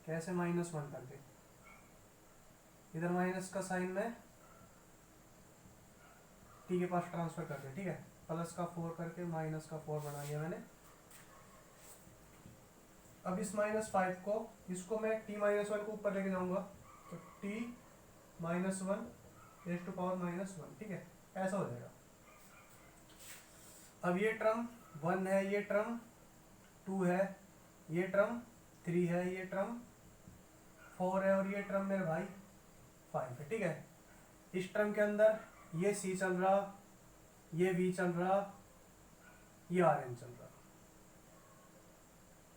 कैसे, -1 करके। इधर माइनस का साइन में टी के पास ट्रांसफर कर दिया, ठीक है। प्लस का 4 करके माइनस का 4 बना लिया मैंने। अब इस -5 को, इसको मैं t-1 को ऊपर लेके जाऊंगा तो t-1 रेज़ टू पावर -1, ठीक है, ऐसा हो जाएगा। अब ये टर्म 1 है, ये टर्म 2 है, ये टर्म 3 है, ये टर्म 4 है, और ये टर्म मेरे भाई 5 है, ठीक है। इस टर्म के अंदर ये c चल रहा, ये v चल रहा, ये rn चल रहा।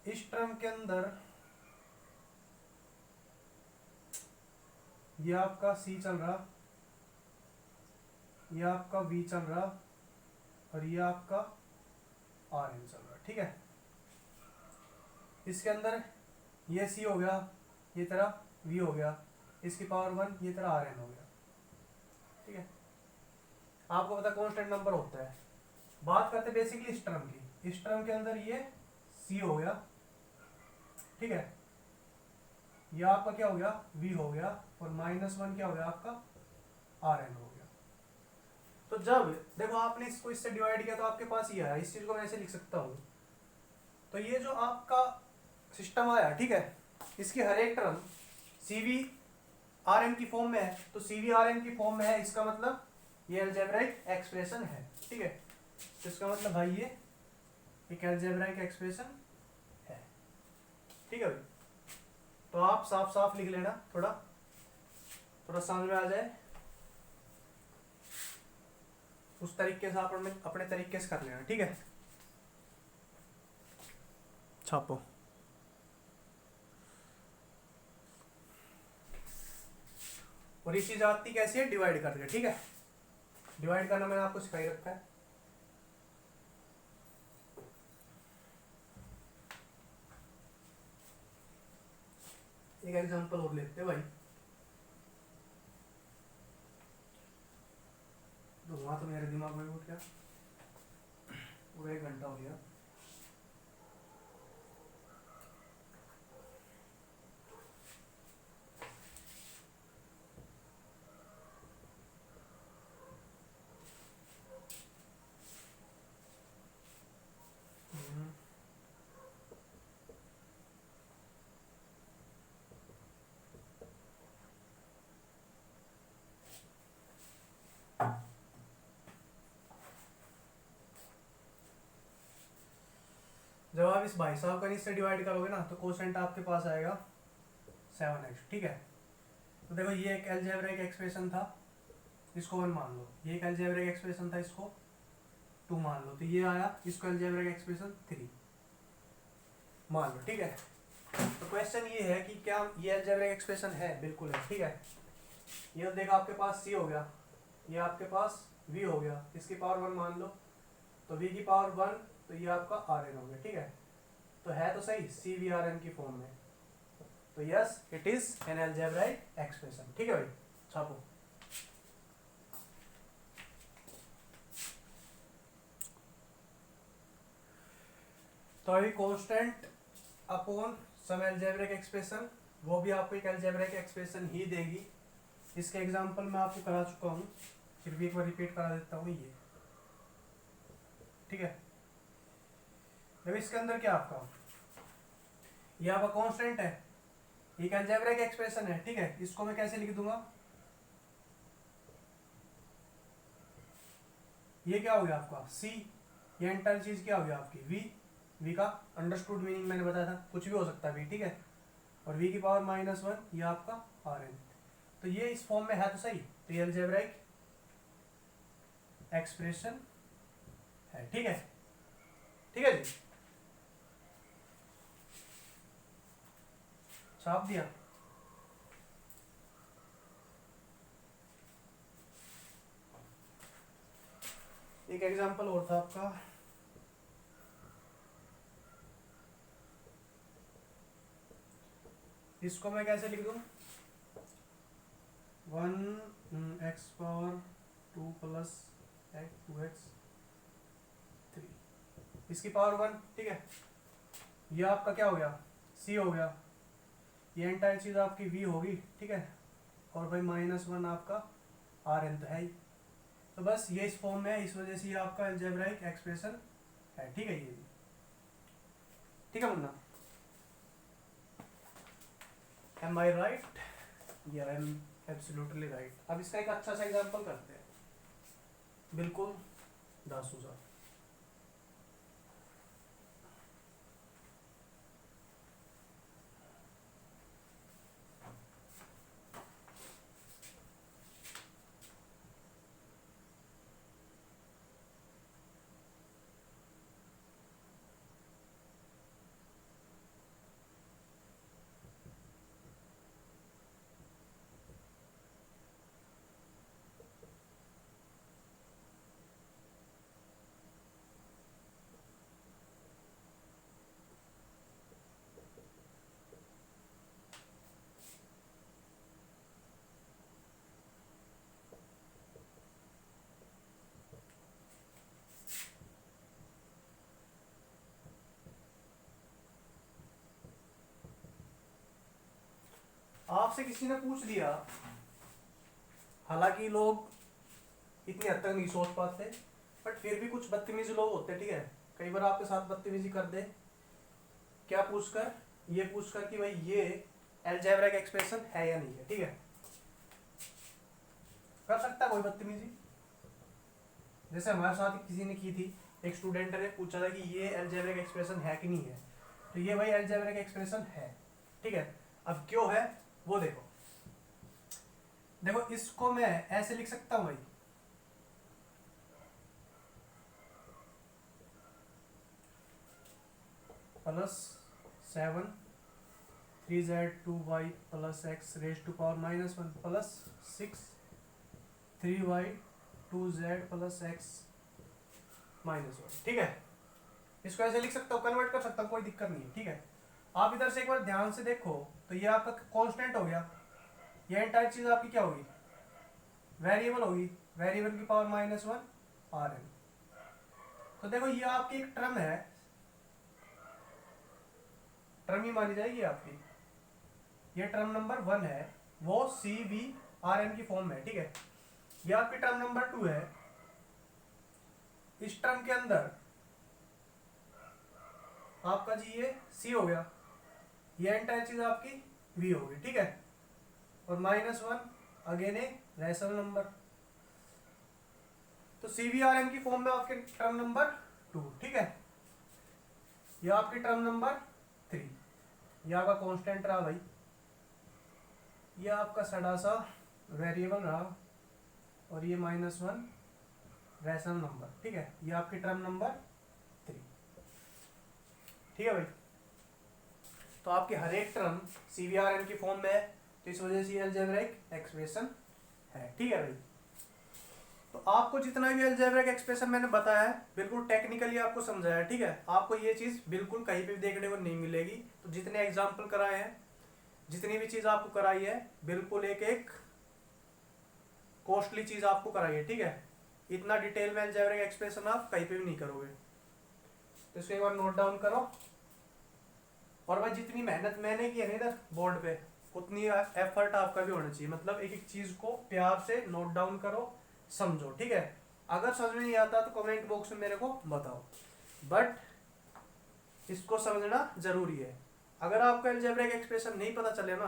इस टर्म के अंदर ये आपका c चल रहा, ये आपका v चल रहा, और ये आपका rn चल रहा, ठीक है। इसके अंदर ये c हो गया, ये तेरा v हो गया, इसकी पावर 1, ये तेरा rn हो गया, ठीक है। आपको पता कांस्टेंट नंबर होता है। बात करते बेसिकली इस टर्म की। इस टर्म के अंदर ये c हो गया, ठीक है, ये आपका क्या हो गया, v हो गया, और -1 क्या हो गया आपका rn हो गया। तो जब देखो आपने इसको इससे डिवाइड किया तो आपके पास ये आया, इस चीज को मैं ऐसे लिख सकता हूँ। तो ये जो आपका सिस्टम आया, ठीक है, इसकी हर एक टर्म CV Rn की फॉर्म में है, तो CV Rn की फॉर्म में है, इसका मतलब ये अलजेब्राइक एक्सप्रेशन है, ठीक है। तो इसका मतलब भाई ये एक अलजेब्राइक एक्सप्रेशन है, ठीक है भाई। तो आप साफ साफ लिख लेना, थोड़ा थोड़ा समझ में आ जाए, उस तरीके से आप अपने तरीके से कर लेना, ठीक है। छापो। और ये चीज आती कैसी है, डिवाइड करके, ठीक है। डिवाइड करना मैंने आपको सिखाई रखा है। एक एग्जांपल और लेते हैं भाई। तो वहां तो मेरे दिमाग में उठ गया, वो 1 घंटा हो गया। जब आप इस भाई साहब का इससे डिवाइड करोगे ना तो कोसेंट आपके पास आएगा 7x, ठीक है। तो देखो ये एक अलजेब्रिक एक्सप्रेशन था, इसको 1 मान लो। ये एक अलजेब्रिक एक्सप्रेशन था, इसको 2 मान लो। तो ये आया, इसको अलजेब्रिक एक्सप्रेशन 3 मान लो, ठीक है। तो क्वेश्चन ये है कि क्या ये अलजेब्रिक एक्सप्रेशन है, बिल्कुल है, ठीक है। ये देखो आपके पास c हो गया, ये आपके पास v हो गया, इसकी पावर 1 मान लो, तो v की पावर 1, तो ये आपका rn हो गया, ठीक है। तो है तो सही CVRn की फॉर्म में, तो yes it is N algebraic expression, ठीक है भाई। छापो। तो अभी कांस्टेंट अपॉन सम अलजेब्रिक एक्सप्रेशन, वो भी आपको एक अलजेब्रिक एक्सप्रेशन ही देगी। इसके एग्जांपल मैं आपको करा चुका हूँ, फिर भी एक बार रिपीट करा देता हूँ ये, ठीक है। देखो इसके अंदर क्या आपका, ये आपका कांस्टेंट है, एक अलजेब्रिक एक्सप्रेशन है, ठीक है। इसको मैं कैसे लिख दूंगा, ये क्या हो गया आपका सी, ये एंटायर चीज क्या हो गया आपकी वी, वी का अंडरस्टूड मीनिंग मैंने बताया था, कुछ भी हो सकता है वी, ठीक है। और वी की पावर -1 ये आपका आर एन, तो ये इस फॉर्म में है तो सही, तो ये अलजेब्रिक एक्सप्रेशन है, ठीक है, ठीक है जी, छाप दिया। एक एग्जांपल और था आपका, इसको मैं कैसे लिख दूं, 1x⁻² प्लस 2x 3, इसकी पावर 1, ठीक है। ये आपका क्या हो गया, c हो गया, ये एंटायर चीज आपकी v होगी, ठीक है। और भाई -1 आपका आर एन तो है ही, तो बस ये इस फॉर्म में है, इस वजह से ये आपका अलजेब्राइक एक्सप्रेशन है, ठीक है। ये भी ठीक है मुन्ना, एम आई राइट, या एम एब्सोल्युटली राइट। अब इसका एक अच्छा सा एग्जांपल करते हैं, बिल्कुल दासूजा। आपसे किसी ने पूछ लिया, हालांकि लोग इतनी हद तक नहीं सोच पाते, बट फिर भी कुछ बदतमीज लोग होते हैं, ठीक है। कई बार आपके साथ बदतमीजी कर दे, क्या पूछकर, ये पूछकर कि भाई ये अलजेब्रिक एक्सप्रेशन है या नहीं है, ठीक है। कर सकता है कोई बदतमीजी, जैसे हमारे साथ किसी ने की थी, एक स्टूडेंट ने पूछा था कि ये अलजेब्रिक एक्सप्रेशन है कि नहीं है, तो ये भाई अलजेब्रिक एक्सप्रेशन है, ठीक है। अब क्यों है वो देखो, देखो इसको मैं ऐसे लिख सकता हूं भाई, +7 3z2y + x⁻⁻1 + 6 3y 2z + x-1, ठीक है। इसको ऐसे लिख सकता हूँ, कन्वर्ट कर सकता हूँ, कोई दिक्कत नहीं है, ठीक है। आप इधर से एक बार ध्यान से देखो, तो ये आपका कांस्टेंट हो गया, ये एंटायर चीज आपकी क्या होगी, वेरिएबल होगी, वेरिएबल की पावर -1 आर एन। तो देखो ये आपकी एक टर्म है, टर्म ही मानी जाएगी आपकी, ये टर्म नंबर 1 है, वो सी वी आर एन की फॉर्म में, ठीक है। ये आपकी टर्म नंबर 2 है, इस टर्म के अंदर आपका जी ये सी हो गया, ये एंटायर चीज आपकी वी होगी, ठीक है। और -1 अगेन ए रैशनल नंबर, तो सी वी आर एन की फॉर्म में आपके टर्म नंबर 2, ठीक है। ये आपकी टर्म नंबर 3, ये आपका कांस्टेंट रहा भाई, ये आपका सड़ा सा वेरिएबल रहा, और ये -1 रैशनल नंबर, ठीक है। ये आपकी टर्म नंबर 3, ठीक है भाई। तो आपकी हर एक टर्म CVRN की फॉर्म में है, तो इस वजह से अलजेब्रिक एक्सप्रेशन है, ठीक है भाई। तो आपको जितना भी अलजेब्रिक एक्सप्रेशन मैंने बताया है, बिल्कुल टेक्निकली आपको समझाया है, ठीक है। आपको ये चीज़ बिल्कुल कहीं पे भी देखने को नहीं मिलेगी, तो जितने एग्जाम्पल कराए हैं, जितनी भी चीज़ आपको कराई है, बिल्कुल एक एक कॉस्टली चीज़ आपको कराई है, ठीक है। इतना डिटेल में अलजेब्रिक एक्सप्रेशन आप कहीं पे भी नहीं करोगे, तो इसको एक बार नोट डाउन करो। और भाई जितनी मेहनत मैंने की है ना इधर बोर्ड पे, उतनी एफर्ट आपका भी होना चाहिए। मतलब एक एक चीज को प्यार से नोट डाउन करो, समझो, ठीक है। अगर समझ में नहीं आता तो कमेंट बॉक्स में मेरे को बताओ, बट इसको समझना जरूरी है। अगर आपको अलजेब्रिक एक्सप्रेशन नहीं पता चले ना,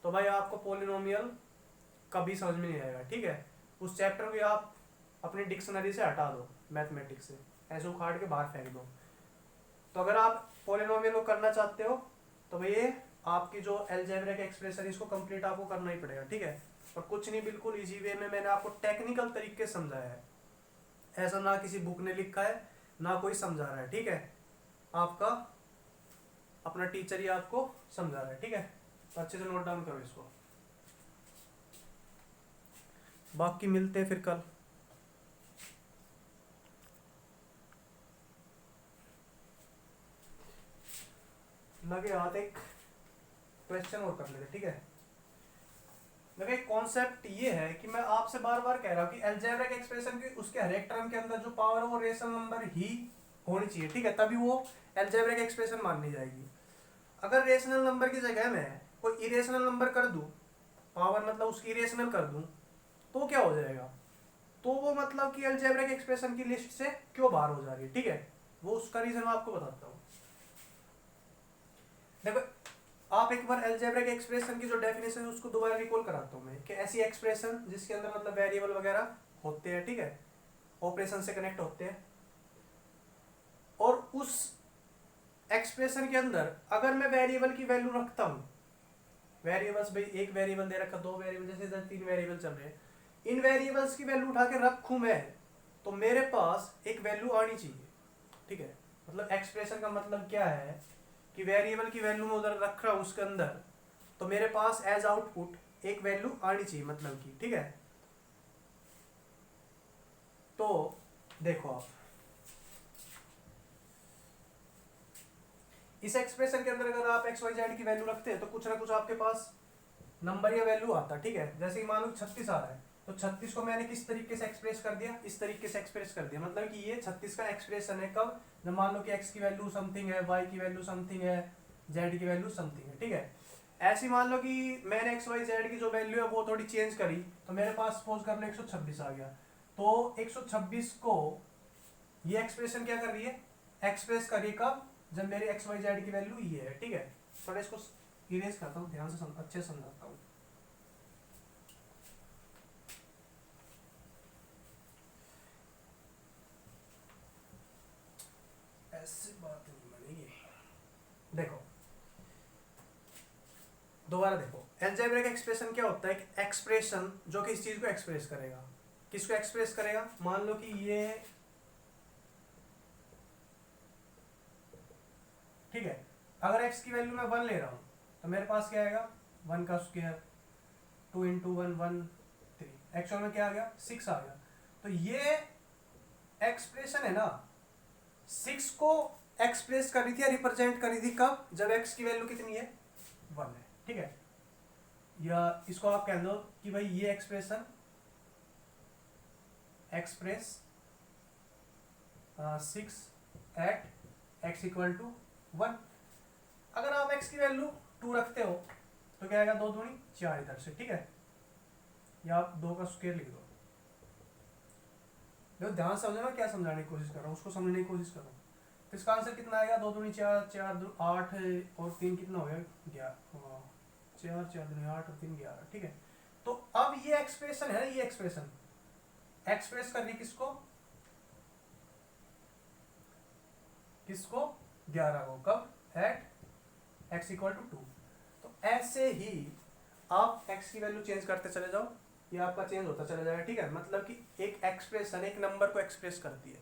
तो भाई आपको पोलिनोमियल कभी समझ में नहीं आएगा, ठीक है। उस चैप्टर को आप अपनी डिक्शनरी से हटा दो, मैथमेटिक्स से ऐसे उखाड़ के बाहर फेंक दो। तो अगर आप पोलिनोमियल को करना चाहते हो तो भाई ये आपकी जो अलजेब्रिक एक्सप्रेशन इसको कंप्लीट आपको करना ही पड़ेगा, ठीक है। और कुछ नहीं, बिल्कुल इजी वे में मैंने आपको टेक्निकल तरीके से समझाया है, ऐसा ना किसी बुक ने लिखा है ना कोई समझा रहा है, ठीक है। आपका अपना टीचर ही आपको समझा रहा है, ठीक है। तो अच्छे से नोट डाउन करो इसको। बाकी मिलते हैं फिर कल। लगे हाथ एक क्वेश्चन और कर लेते, ठीक है। लगे कॉन्सेप्ट ये है कि मैं आपसे बार बार कह रहा हूँ कि अलजेब्रिक एक्सप्रेशन की उसके हर एक टर्म के अंदर जो पावर है वो रेशनल नंबर ही होनी चाहिए, ठीक है, तभी वो अलजेब्रिक एक्सप्रेशन मानी जाएगी। अगर रेशनल नंबर की जगह में कोई इरेशनल नंबर कर दूं, पावर मतलब उसकी इरेशनल कर दूं, तो क्या हो जाएगा, तो वो मतलब कि अलजेब्रिक एक्सप्रेशन की लिस्ट से क्यों बाहर हो जाएगी, ठीक है। वो उसका रीजन मैं आपको बताता हूँ। देखो, आप एक बार अलजेब्रिक एक्सप्रेशन की जो डेफिनेशन है उसको दोबारा रिकॉल कराता हूँ मैं, कि ऐसी एक्सप्रेशन जिसके अंदर मतलब वेरिएबल वगैरह होते हैं, ठीक है, ऑपरेशन से कनेक्ट होते हैं, और उस एक्सप्रेशन के अंदर अगर मैं वेरिएबल की वैल्यू रखता हूँ, वेरिएबल्स भाई एक वेरिएबल दे रखा, दो वेरिएबल, जैसे इधर 3 वेरिएबल चल रहे हैं, इन वेरिएबल्स की वैल्यू उठा के रखूं मैं, तो मेरे पास एक वैल्यू आनी चाहिए, ठीक है। मतलब एक्सप्रेशन का मतलब क्या है कि वेरिएबल की वैल्यू में उधर रख रहा हूं उसके अंदर, तो मेरे पास एज आउटपुट एक वैल्यू आनी चाहिए, मतलब की, ठीक है। तो देखो आप इस एक्सप्रेशन के अंदर अगर आप एक्स वाई जेड की वैल्यू रखते हैं तो कुछ ना कुछ आपके पास नंबर या वैल्यू आता, ठीक है। जैसे कि मान लो 36 आ रहा है, तो 36 को मैंने किस तरीके से एक्सप्रेस कर दिया, इस तरीके से एक्सप्रेस कर दिया, मतलब कि ये 36 का एक्सप्रेशन है। कब, जब मान लो कि x की वैल्यू समथिंग है, y की वैल्यू समथिंग है, z की वैल्यू समथिंग है, ठीक है। ऐसे मान लो कि मैंने एक्स वाई जेड की जो वैल्यू है वो थोड़ी चेंज करी, तो मेरे पास सपोज कर लो 126 आ गया। तो 126 को ये एक्सप्रेशन क्या कर रही है, एक्सप्रेस कर रही है कब, जब मेरे एक्स वाई जेड की वैल्यू ये है, ठीक है। थोड़ा इसको इरेज करता हूँ, ध्यान से अच्छे से समझाता हूँ। ऐसी बात नहीं बनेगी। देखो दोबारा देखो, अलजेब्रिक एक्सप्रेशन क्या होता है, एक एक्सप्रेशन जो कि इस चीज को एक्सप्रेस करेगा। किसको एक्सप्रेस करेगा, मान लो कि ये, ठीक है, अगर x की वैल्यू मैं 1 ले रहा हूं तो मेरे पास क्या आएगा, 1 का स्क्वायर, 2 इंटू 1 1 3, एक्चुअल में क्या आ गया, 6 आ गया। तो ये एक्सप्रेशन है ना, 6 को एक्सप्रेस कर रही थी या रिप्रेजेंट कर रही थी कब, जब x की वैल्यू कितनी है, 1 है, ठीक है। या इसको आप कह दो कि भाई ये expression express 6 at x equal to 1। अगर आप x की वैल्यू 2 रखते हो तो क्या आएगा, 2 दूनी 4 इधर से, ठीक है। या आप 2 का स्क्वायर लिख दो। देखो ध्यान से समझो ना, क्या समझाने की कोशिश कर रहा हूँ उसको समझने की कोशिश करो। तो इसका आंसर कितना आएगा, 2 दूनी 4, 4 2 8 और 3 कितना हो गया, 11, 4 4 दूनी 8 और 3 11, ठीक है। तो अब ये एक्सप्रेशन है, ये एक्सप्रेशन एक्सप्रेस करनी किसको, किसको, 11 को, कब, एट x इक्वल टू 2। तो ऐसे ही आप x की वैल्यू चेंज करते चले जाओ, ये आपका चेंज होता चला जाएगा, ठीक है। मतलब कि एक एक्सप्रेशन एक नंबर को एक्सप्रेस करती है,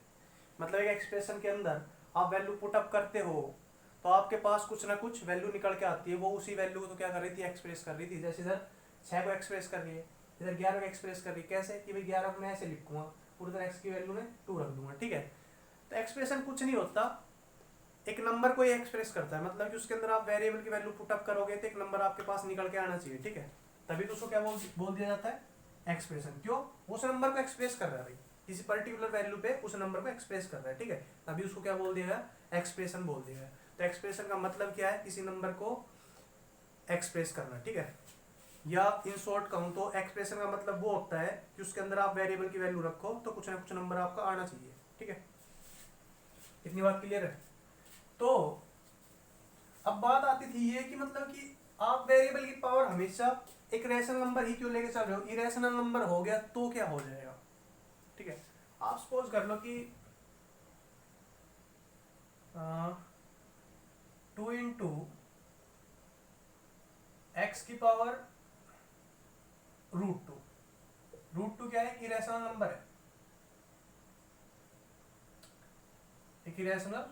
मतलब एक एक्सप्रेशन के अंदर आप वैल्यू पुट अप करते हो तो आपके पास कुछ ना कुछ वैल्यू निकल के आती है, वो उसी वैल्यू को तो क्या कर रही थी, एक्सप्रेस कर रही थी। जैसे इधर 6 को एक्सप्रेस कर रही है, इधर 11 को एक्सप्रेस कर रही है, कैसे कि भाई 11 को मैं ऐसे लिखूंगा और इधर x की वैल्यू में 2 रख दूंगा, ठीक है। तो एक्सप्रेशन कुछ नहीं होता, एक नंबर को ये एक्सप्रेस करता है, मतलब कि उसके अंदर आप वेरिएबल की वैल्यू पुट अप करोगे तो एक नंबर आपके पास निकल के आना चाहिए, ठीक है। तभी तो उसको क्या बोल दिया जाता है, एक्सप्रेशन। क्यों, उस नंबर को एक्सप्रेस कर रहा है भाई, किसी पर्टिकुलर वैल्यू पे उस नंबर को एक्सप्रेस कर रहा है, ठीक है। तभी उसको क्या बोल दिया गया, एक्सप्रेशन बोल दिया गया। तो एक्सप्रेशन का मतलब क्या है, किसी नंबर को एक्सप्रेस करना, ठीक है। या इन शॉर्ट कहूँ तो एक्सप्रेशन का मतलब वो होता है कि उसके अंदर आप वेरिएबल की वैल्यू रखो तो कुछ ना कुछ नंबर आपका आना चाहिए, ठीक है। इतनी बात क्लियर है। तो अब बात आती थी ये कि मतलब कि आप वेरिएबल की पावर हमेशा एक रैशनल नंबर ही क्यों लेके चल रहे हो, इरेशनल नंबर हो गया तो क्या हो जाएगा, ठीक है। आप सपोज कर लो कि 2 × x की पावर √2। √2 क्या है, इरेशनल नंबर है, एक इरेशनल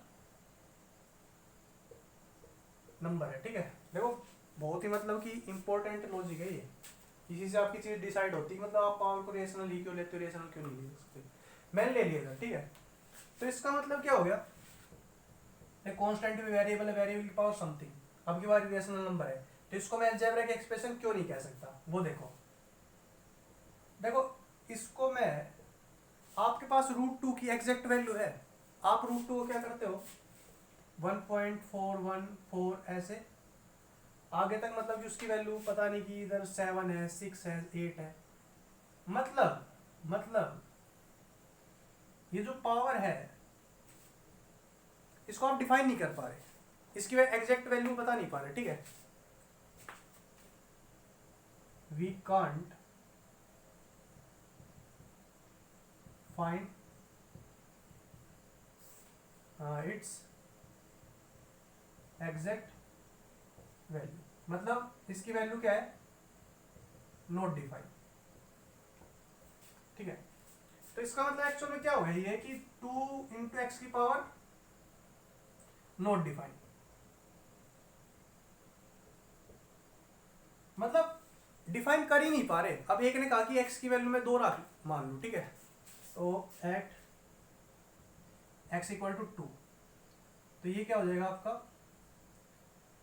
नंबर है, ठीक है। देखो बहुत ही मतलब कि इंपॉर्टेंट लॉजिक है ये, इसी से आपकी चीज डिसाइड होती है, मतलब आप पावर को रेशनल ही क्यों लेते हो, रेशनल क्यों नहीं ले सकते। मैंने ले लिया था, ठीक है। तो इसका मतलब क्या हो गया, एक कांस्टेंट भी वेरिएबल है, वेरिएबल की पावर समथिंग, अब की बार रेशनल नंबर है, तो इसको मैं अलजेब्रा के एक्सप्रेशन क्यों नहीं कह सकता, वो देखो। देखो इसको मैं, आपके पास √2 की एग्जैक्ट वैल्यू है, आप √2 को क्या करते हो 1.414 ऐसे आगे तक, मतलब कि उसकी वैल्यू पता नहीं कि इधर 7 है, 6 है, 8 है, मतलब ये जो पावर है इसको आप डिफाइन नहीं कर पा रहे, इसकी एग्जैक्ट वैल्यू बता नहीं पा रहे, ठीक है। We can't find its exact value, मतलब इसकी वैल्यू क्या है, नॉट डिफाइन, ठीक है। तो इसका मतलब एक्चुअल में क्या हो गया ये कि 2 × x की पावर नॉट डिफाइन, मतलब डिफाइन कर ही नहीं पा रहे। अब एक ने कहा कि x की वैल्यू में 2 रख मान लू, ठीक है, तो एट x = 2, तो ये क्या हो जाएगा आपका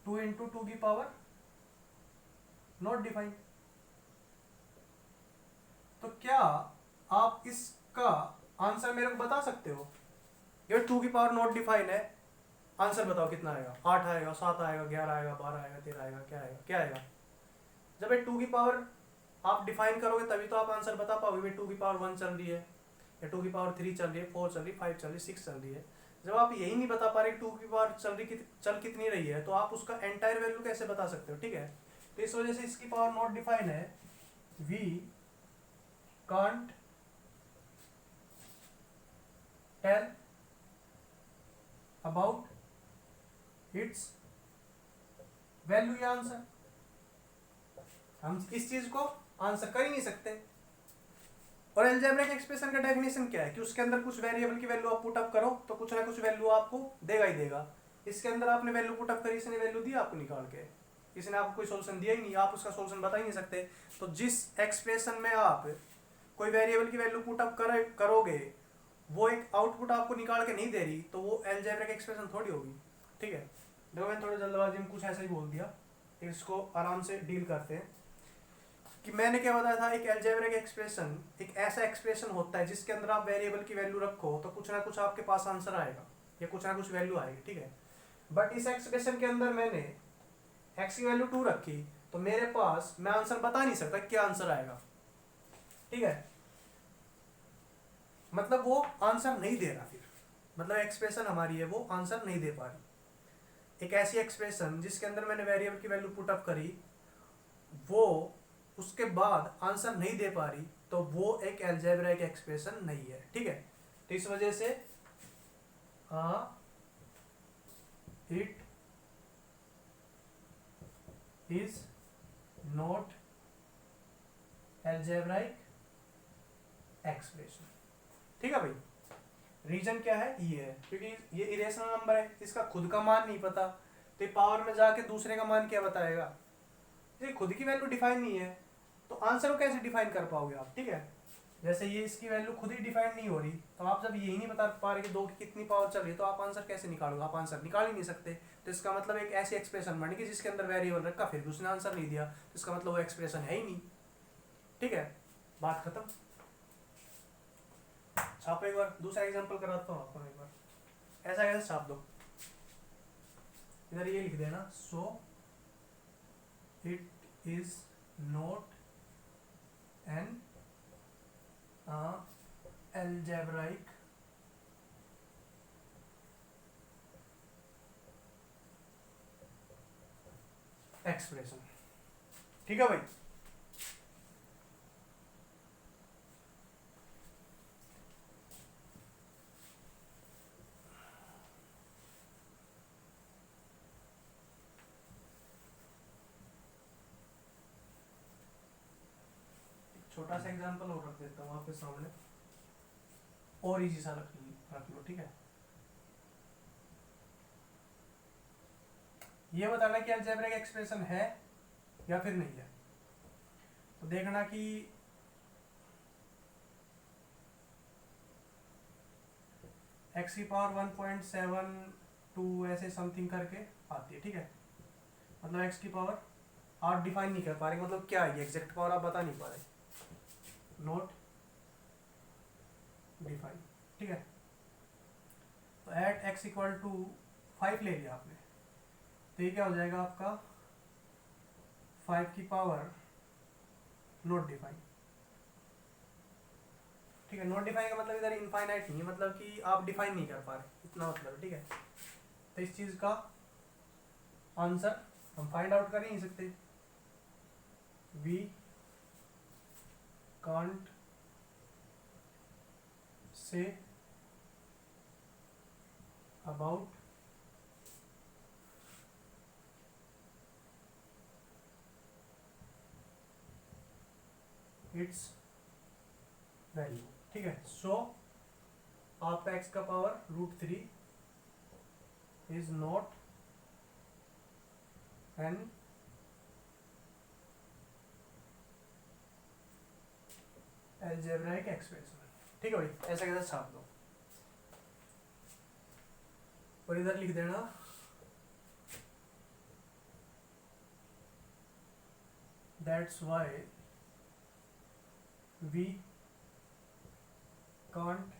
2 × 2 की पावर नॉट डिफाइन। तो क्या आप इसका आंसर मेरे को बता सकते हो, ये 2 की पावर नॉट डिफाइन है, आंसर बताओ कितना आएगा, 8 आएगा, 7 आएगा, 11 आएगा, 12 आएगा, 13 आएगा, क्या आएगा, क्या आएगा। जब ये 2 की पावर आप डिफाइन करोगे तभी तो आप आंसर बता पाओगे, 2 की पावर 1 चल रही है, या 2 की पावर 3 चल रही है, 4 चल रही है, 5 चल रही है, 6 चल रही है। जब आप यही नहीं बता पा रहे 2 की पावर चल कितनी रही है, तो आप उसका एंटायर वैल्यू कैसे बता सकते हो, ठीक है। तो इस वजह से इसकी पावर नॉट डिफाइन है, we can't tell about its value या आंसर, हम इस चीज को आंसर कर ही नहीं सकते। और अलजेब्रिक एक्सप्रेशन का डेफिनेशन क्या है कि उसके अंदर कुछ वेरिएबल की वैल्यू आप पुट अप करो तो कुछ ना कुछ वैल्यू आपको देगा ही देगा। इसके अंदर आपने वैल्यू पुट अप करी, इसने वैल्यू दी आपको निकाल के, इसने आपको कोई सॉल्यूशन दिया ही नहीं, आप उसका सॉल्यूशन बता ही नहीं सकते। तो जिस एक्सप्रेशन में आप कोई वेरिएबल की वैल्यू पुट अप करोगे वो एक आउटपुट आपको निकाल के नहीं दे रही, तो वो अलजेब्रिक एक्सप्रेशन थोड़ी होगी, ठीक है। देखो मैंने थोड़ा जल्दबाजी में कुछ ऐसा ही बोल दिया, इसको आराम से डील करते हैं। कि मैंने क्या बताया था, एक अलजेब्रिक एक्सप्रेशन एक ऐसा एक्सप्रेशन होता है जिसके अंदर आप वेरिएबल की वैल्यू रखो तो कुछ ना कुछ आपके पास आंसर आएगा या कुछ ना कुछ वैल्यू आएगी, ठीक है। बट इस एक्सप्रेशन के अंदर मैंने x की वैल्यू 2 रखी तो मेरे पास, मैं आंसर बता नहीं सकता क्या आंसर आएगा, ठीक है। मतलब वो आंसर नहीं दे रहा, फिर मतलब एक्सप्रेशन हमारी है वो आंसर नहीं दे पा रही। एक ऐसी एक्सप्रेशन जिसके अंदर मैंने वेरिएबल की वैल्यू पुट अप करी, वो उसके बाद आंसर नहीं दे पा रही, तो वो एक अलजेब्रिक एक्सप्रेशन नहीं है, ठीक है। तो इस वजह से it is not algebraic expression, ठीक है भाई। रीजन क्या है, ये है क्योंकि ये इरेशनल नंबर है, इसका खुद का मान नहीं पता, तो पावर में जाके दूसरे का मान क्या बताएगा, ये खुद की वैल्यू डिफाइन नहीं है, तो आंसर को कैसे डिफाइन कर पाओगे आप, ठीक है। जैसे ये इसकी वैल्यू खुद ही डिफाइन नहीं हो रही, तो आप जब यही नहीं बता पा रहे कि 2 की कितनी पावर चल रही है, तो आप आंसर कैसे निकालोगे, आप आंसर निकाल ही नहीं सकते। तो इसका मतलब एक ऐसी एक्सप्रेशन बन गई जिसके अंदर वेरिएबल रखा फिर भी उसने आंसर नहीं दिया, तो इसका मतलब वो एक्सप्रेशन है ही नहीं, ठीक है, बात खत्म। छापो एक बार, दूसरा एग्जाम्पल कराता हूँ आपको एक बार, ऐसा कैसे छाप दो। इधर ये लिख देना, so it is not N algebraic expression. ठीक है भाई। छोटा सा एग्जांपल और रख देता हूँ आपके सामने, और इजी सा रख लो। ठीक है, ये बताना कि अलजेब्रिक एक्सप्रेशन है या फिर नहीं है। तो देखना कि x की पावर 1.72 ऐसे समथिंग करके आती है। ठीक है, मतलब x की पावर आप डिफाइन नहीं कर पा रहे, मतलब क्या है एग्जैक्ट पावर आप बता नहीं पा रहे, नॉट डिफाइन। ठीक है, तो एट x इक्वल टू 5 ले लिया आपने, तो ये क्या हो जाएगा आपका 5 की पावर नॉट डिफाइन। ठीक है, नॉट डिफाइन का मतलब इधर इनफाइनाइट नहीं है, मतलब कि आप डिफाइन नहीं कर पा रहे, इतना मतलब। ठीक है, तो इस चीज का आंसर हम फाइंड आउट कर ही नहीं सकते। We can't say about its value. ठीक है, सो आपका x का power √3 is not an algebraic expression. ठीक है भाई, ऐसा कैसे छाप दो और इधर लिख देना that's why we can't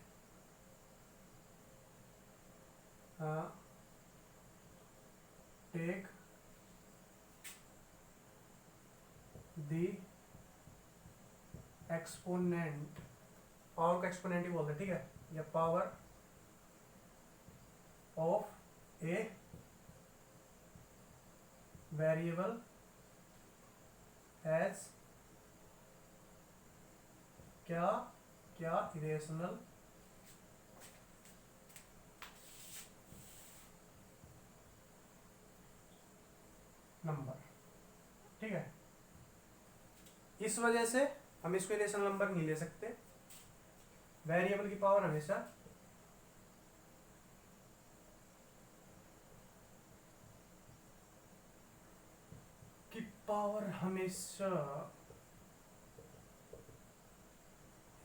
take the exponent, power का एक्सपोनेंट ही बोलते हैं। ठीक है, या power of a variable as क्या क्या इरेशनल नंबर। ठीक है, इस वजह से हम इसको इरेशनल नंबर नहीं ले सकते। वेरिएबल की पावर हमेशा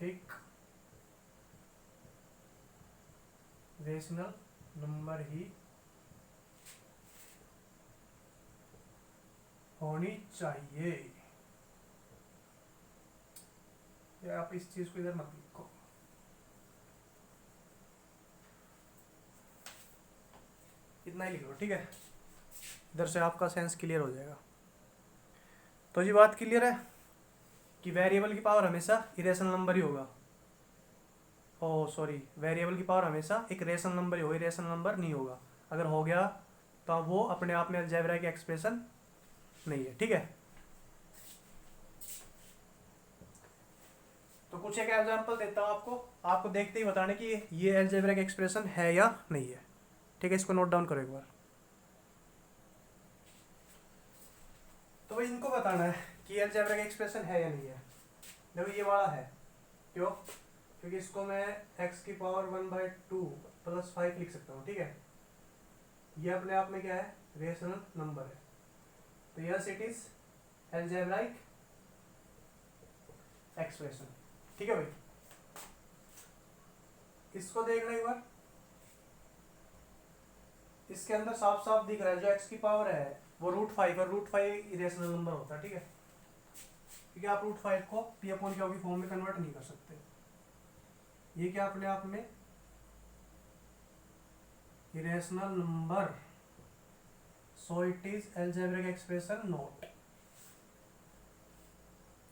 एक रेशनल नंबर ही होनी चाहिए। या आप इस चीज को इधर मत लिखो, इतना ही लिख लो। ठीक है, इधर से आपका सेंस क्लियर हो जाएगा। तो ये बात क्लियर है कि वेरिएबल की पावर हमेशा इरेशनल नंबर ही होगा। ओह सॉरी, वेरिएबल की पावर हमेशा एक रेशनल नंबर ही होगा, इरेशनल नंबर नहीं होगा। अगर हो गया तो वो अपने आप में अलजेब्रा की एक्सप्रेशन नहीं है। ठीक है, तो कुछ एक एग्जांपल देता हूँ आपको देखते ही बताने कि ये अलजेब्रा की एक्सप्रेशन है या नहीं है। ठीक है, इसको नोट डाउन करो एक बार। तो भाई इनको बताना है कि अलजेब्रा की एक्सप्रेशन है या नहीं है। देखो ये वाला है, क्यों? क्योंकि इसको मैं x की पावर 1/2 + 5 लिख सकता हूँ। ठीक है, ये अपने आप में क्या है, रेशनल नंबर है। तो yes it is algebraic expression. ठीक है भाई, इसको देखना एक बार, इसके अंदर साफ साफ दिख रहा है जो x की पावर है वो √5 और √5 इरेशनल नंबर होता है। ठीक है, क्योंकि आप √5 को p/q की फॉर्म में कन्वर्ट नहीं कर सकते। ये क्या अपने आप में irrational number so it is algebraic expression note.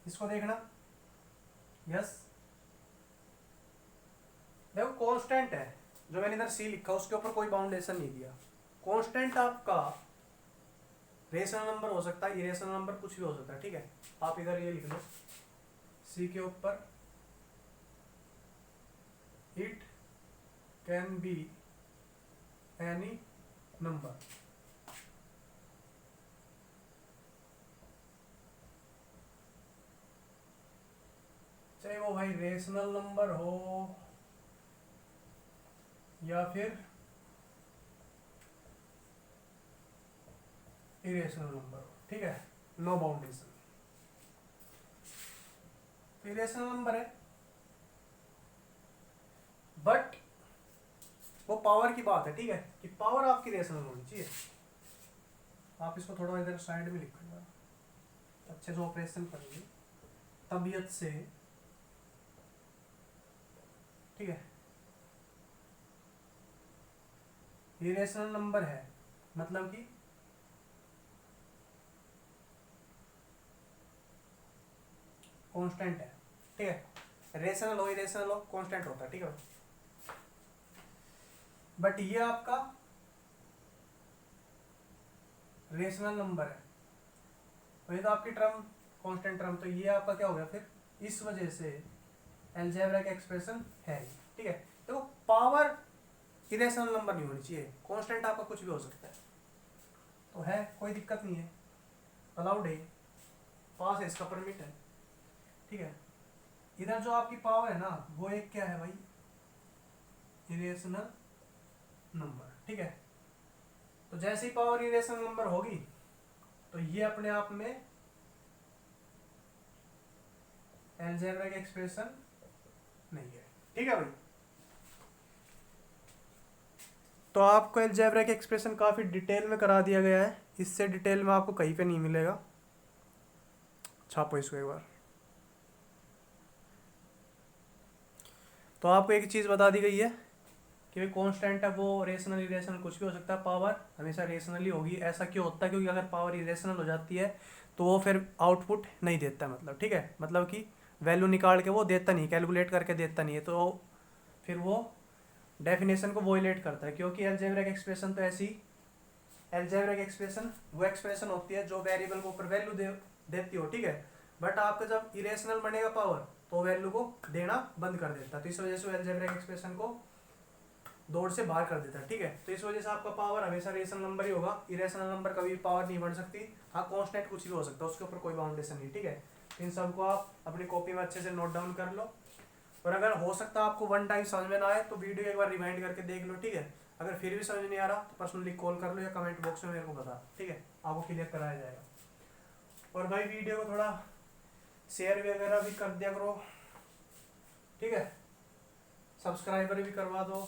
इसको देखना। यस, देखो कांस्टेंट है, जो मैंने इधर सी लिखा उसके ऊपर कोई बाउंडेशन नहीं दिया। कांस्टेंट आपका रेशनल नंबर हो सकता है, इरेशनल नंबर कुछ भी हो सकता है, ठीक है। आप इधर ये लिख लो सी के ऊपर, it can be any number. चाहे वो भाई रेशनल नंबर हो या फिर इरेशनल नंबर हो, ठीक है, नो बाउंडेशन। तो इरेशनल नंबर है, बट वो पावर की बात है, ठीक है, कि पावर आपकी रेशनल होनी चाहिए। आप इसको थोड़ा इधर साइड में लिखो, अच्छे से ऑपरेशन करेंगे तबीयत से, ठीक है। इरेशनल नंबर है मतलब कि कांस्टेंट है, ठीक है। रेशनल हो इरेशनल हो कांस्टेंट होता है, ठीक है। बट ये आपका रेशनल नंबर है, तो ये तो आपकी टर्म कांस्टेंट टर्म, तो ये आपका क्या हो गया फिर, इस वजह से अलजेब्रिक एक्सप्रेशन है, ठीक है। तो पावर इरेशनल नंबर नहीं होनी चाहिए, कांस्टेंट आपका कुछ भी हो सकता है, तो है कोई दिक्कत नहीं है, अलाउड है, पास है, इसका परमिट है, ठीक है। इधर जो आपकी पावर है ना वो एक क्या है भाई, इरेशनल नंबर, ठीक है। तो जैसे ही पावर इरेशनल नंबर होगी तो ये अपने आप में अलजेब्रिक एक्सप्रेशन नहीं है, ठीक है भाई। तो आपको अलजेब्रिक एक्सप्रेशन काफ़ी डिटेल में करा दिया गया है, इससे डिटेल में आपको कहीं पे नहीं मिलेगा। छापो इसको एक बार। तो आपको एक चीज़ बता दी गई है कि भाई कांस्टेंट है वो रेशनल इरेशनल कुछ भी हो सकता है, पावर हमेशा रेशनली होगी। ऐसा क्यों होता है, क्योंकि अगर पावर इरेशनल हो जाती है तो वो फिर आउटपुट नहीं देता, मतलब, ठीक है, मतलब कि वैल्यू निकाल के वो देता नहीं, कैलकुलेट करके देता नहीं है, तो फिर वो डेफिनेशन को वोलेट करता है। क्योंकि अलजेब्रिक एक्सप्रेशन तो ऐसी, अलजेब्रिक एक्सप्रेशन वो एक्सप्रेशन होती है जो वेरिएबल को ऊपर वैल्यू देती हो, ठीक है। बट आपका जब इरेशनल बनेगा पावर तो वैल्यू को देना बंद कर देता है, तो इस वजह से अलजेब्रिक एक्सप्रेशन को दौड़ से बाहर कर देता है, ठीक है। तो इस वजह से आपका पावर हमेशा रेशनल नंबर ही होगा, इरेशनल नंबर कभी पावर नहीं बन सकती। हाँ, कांस्टेंट कुछ भी हो सकता है, उसके ऊपर कोई बाउंडेशन नहीं, ठीक है। इन सबको आप अपनी कॉपी में अच्छे से नोट डाउन कर लो, और अगर हो सकता है आपको वन टाइम समझ में ना आए तो वीडियो एक बार रिवाइंड करके देख लो, ठीक है। अगर फिर भी समझ नहीं आ रहा तो पर्सनली कॉल कर लो या कमेंट बॉक्स में मेरे को बता, ठीक है, आपको क्लियर कराया जाएगा। और भाई वीडियो को थोड़ा शेयर वगैरह भी कर दिया करो, ठीक है, सब्सक्राइबर भी करवा दो।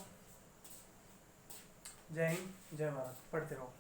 जय हिंद, जय भारत, पढ़ते रहो।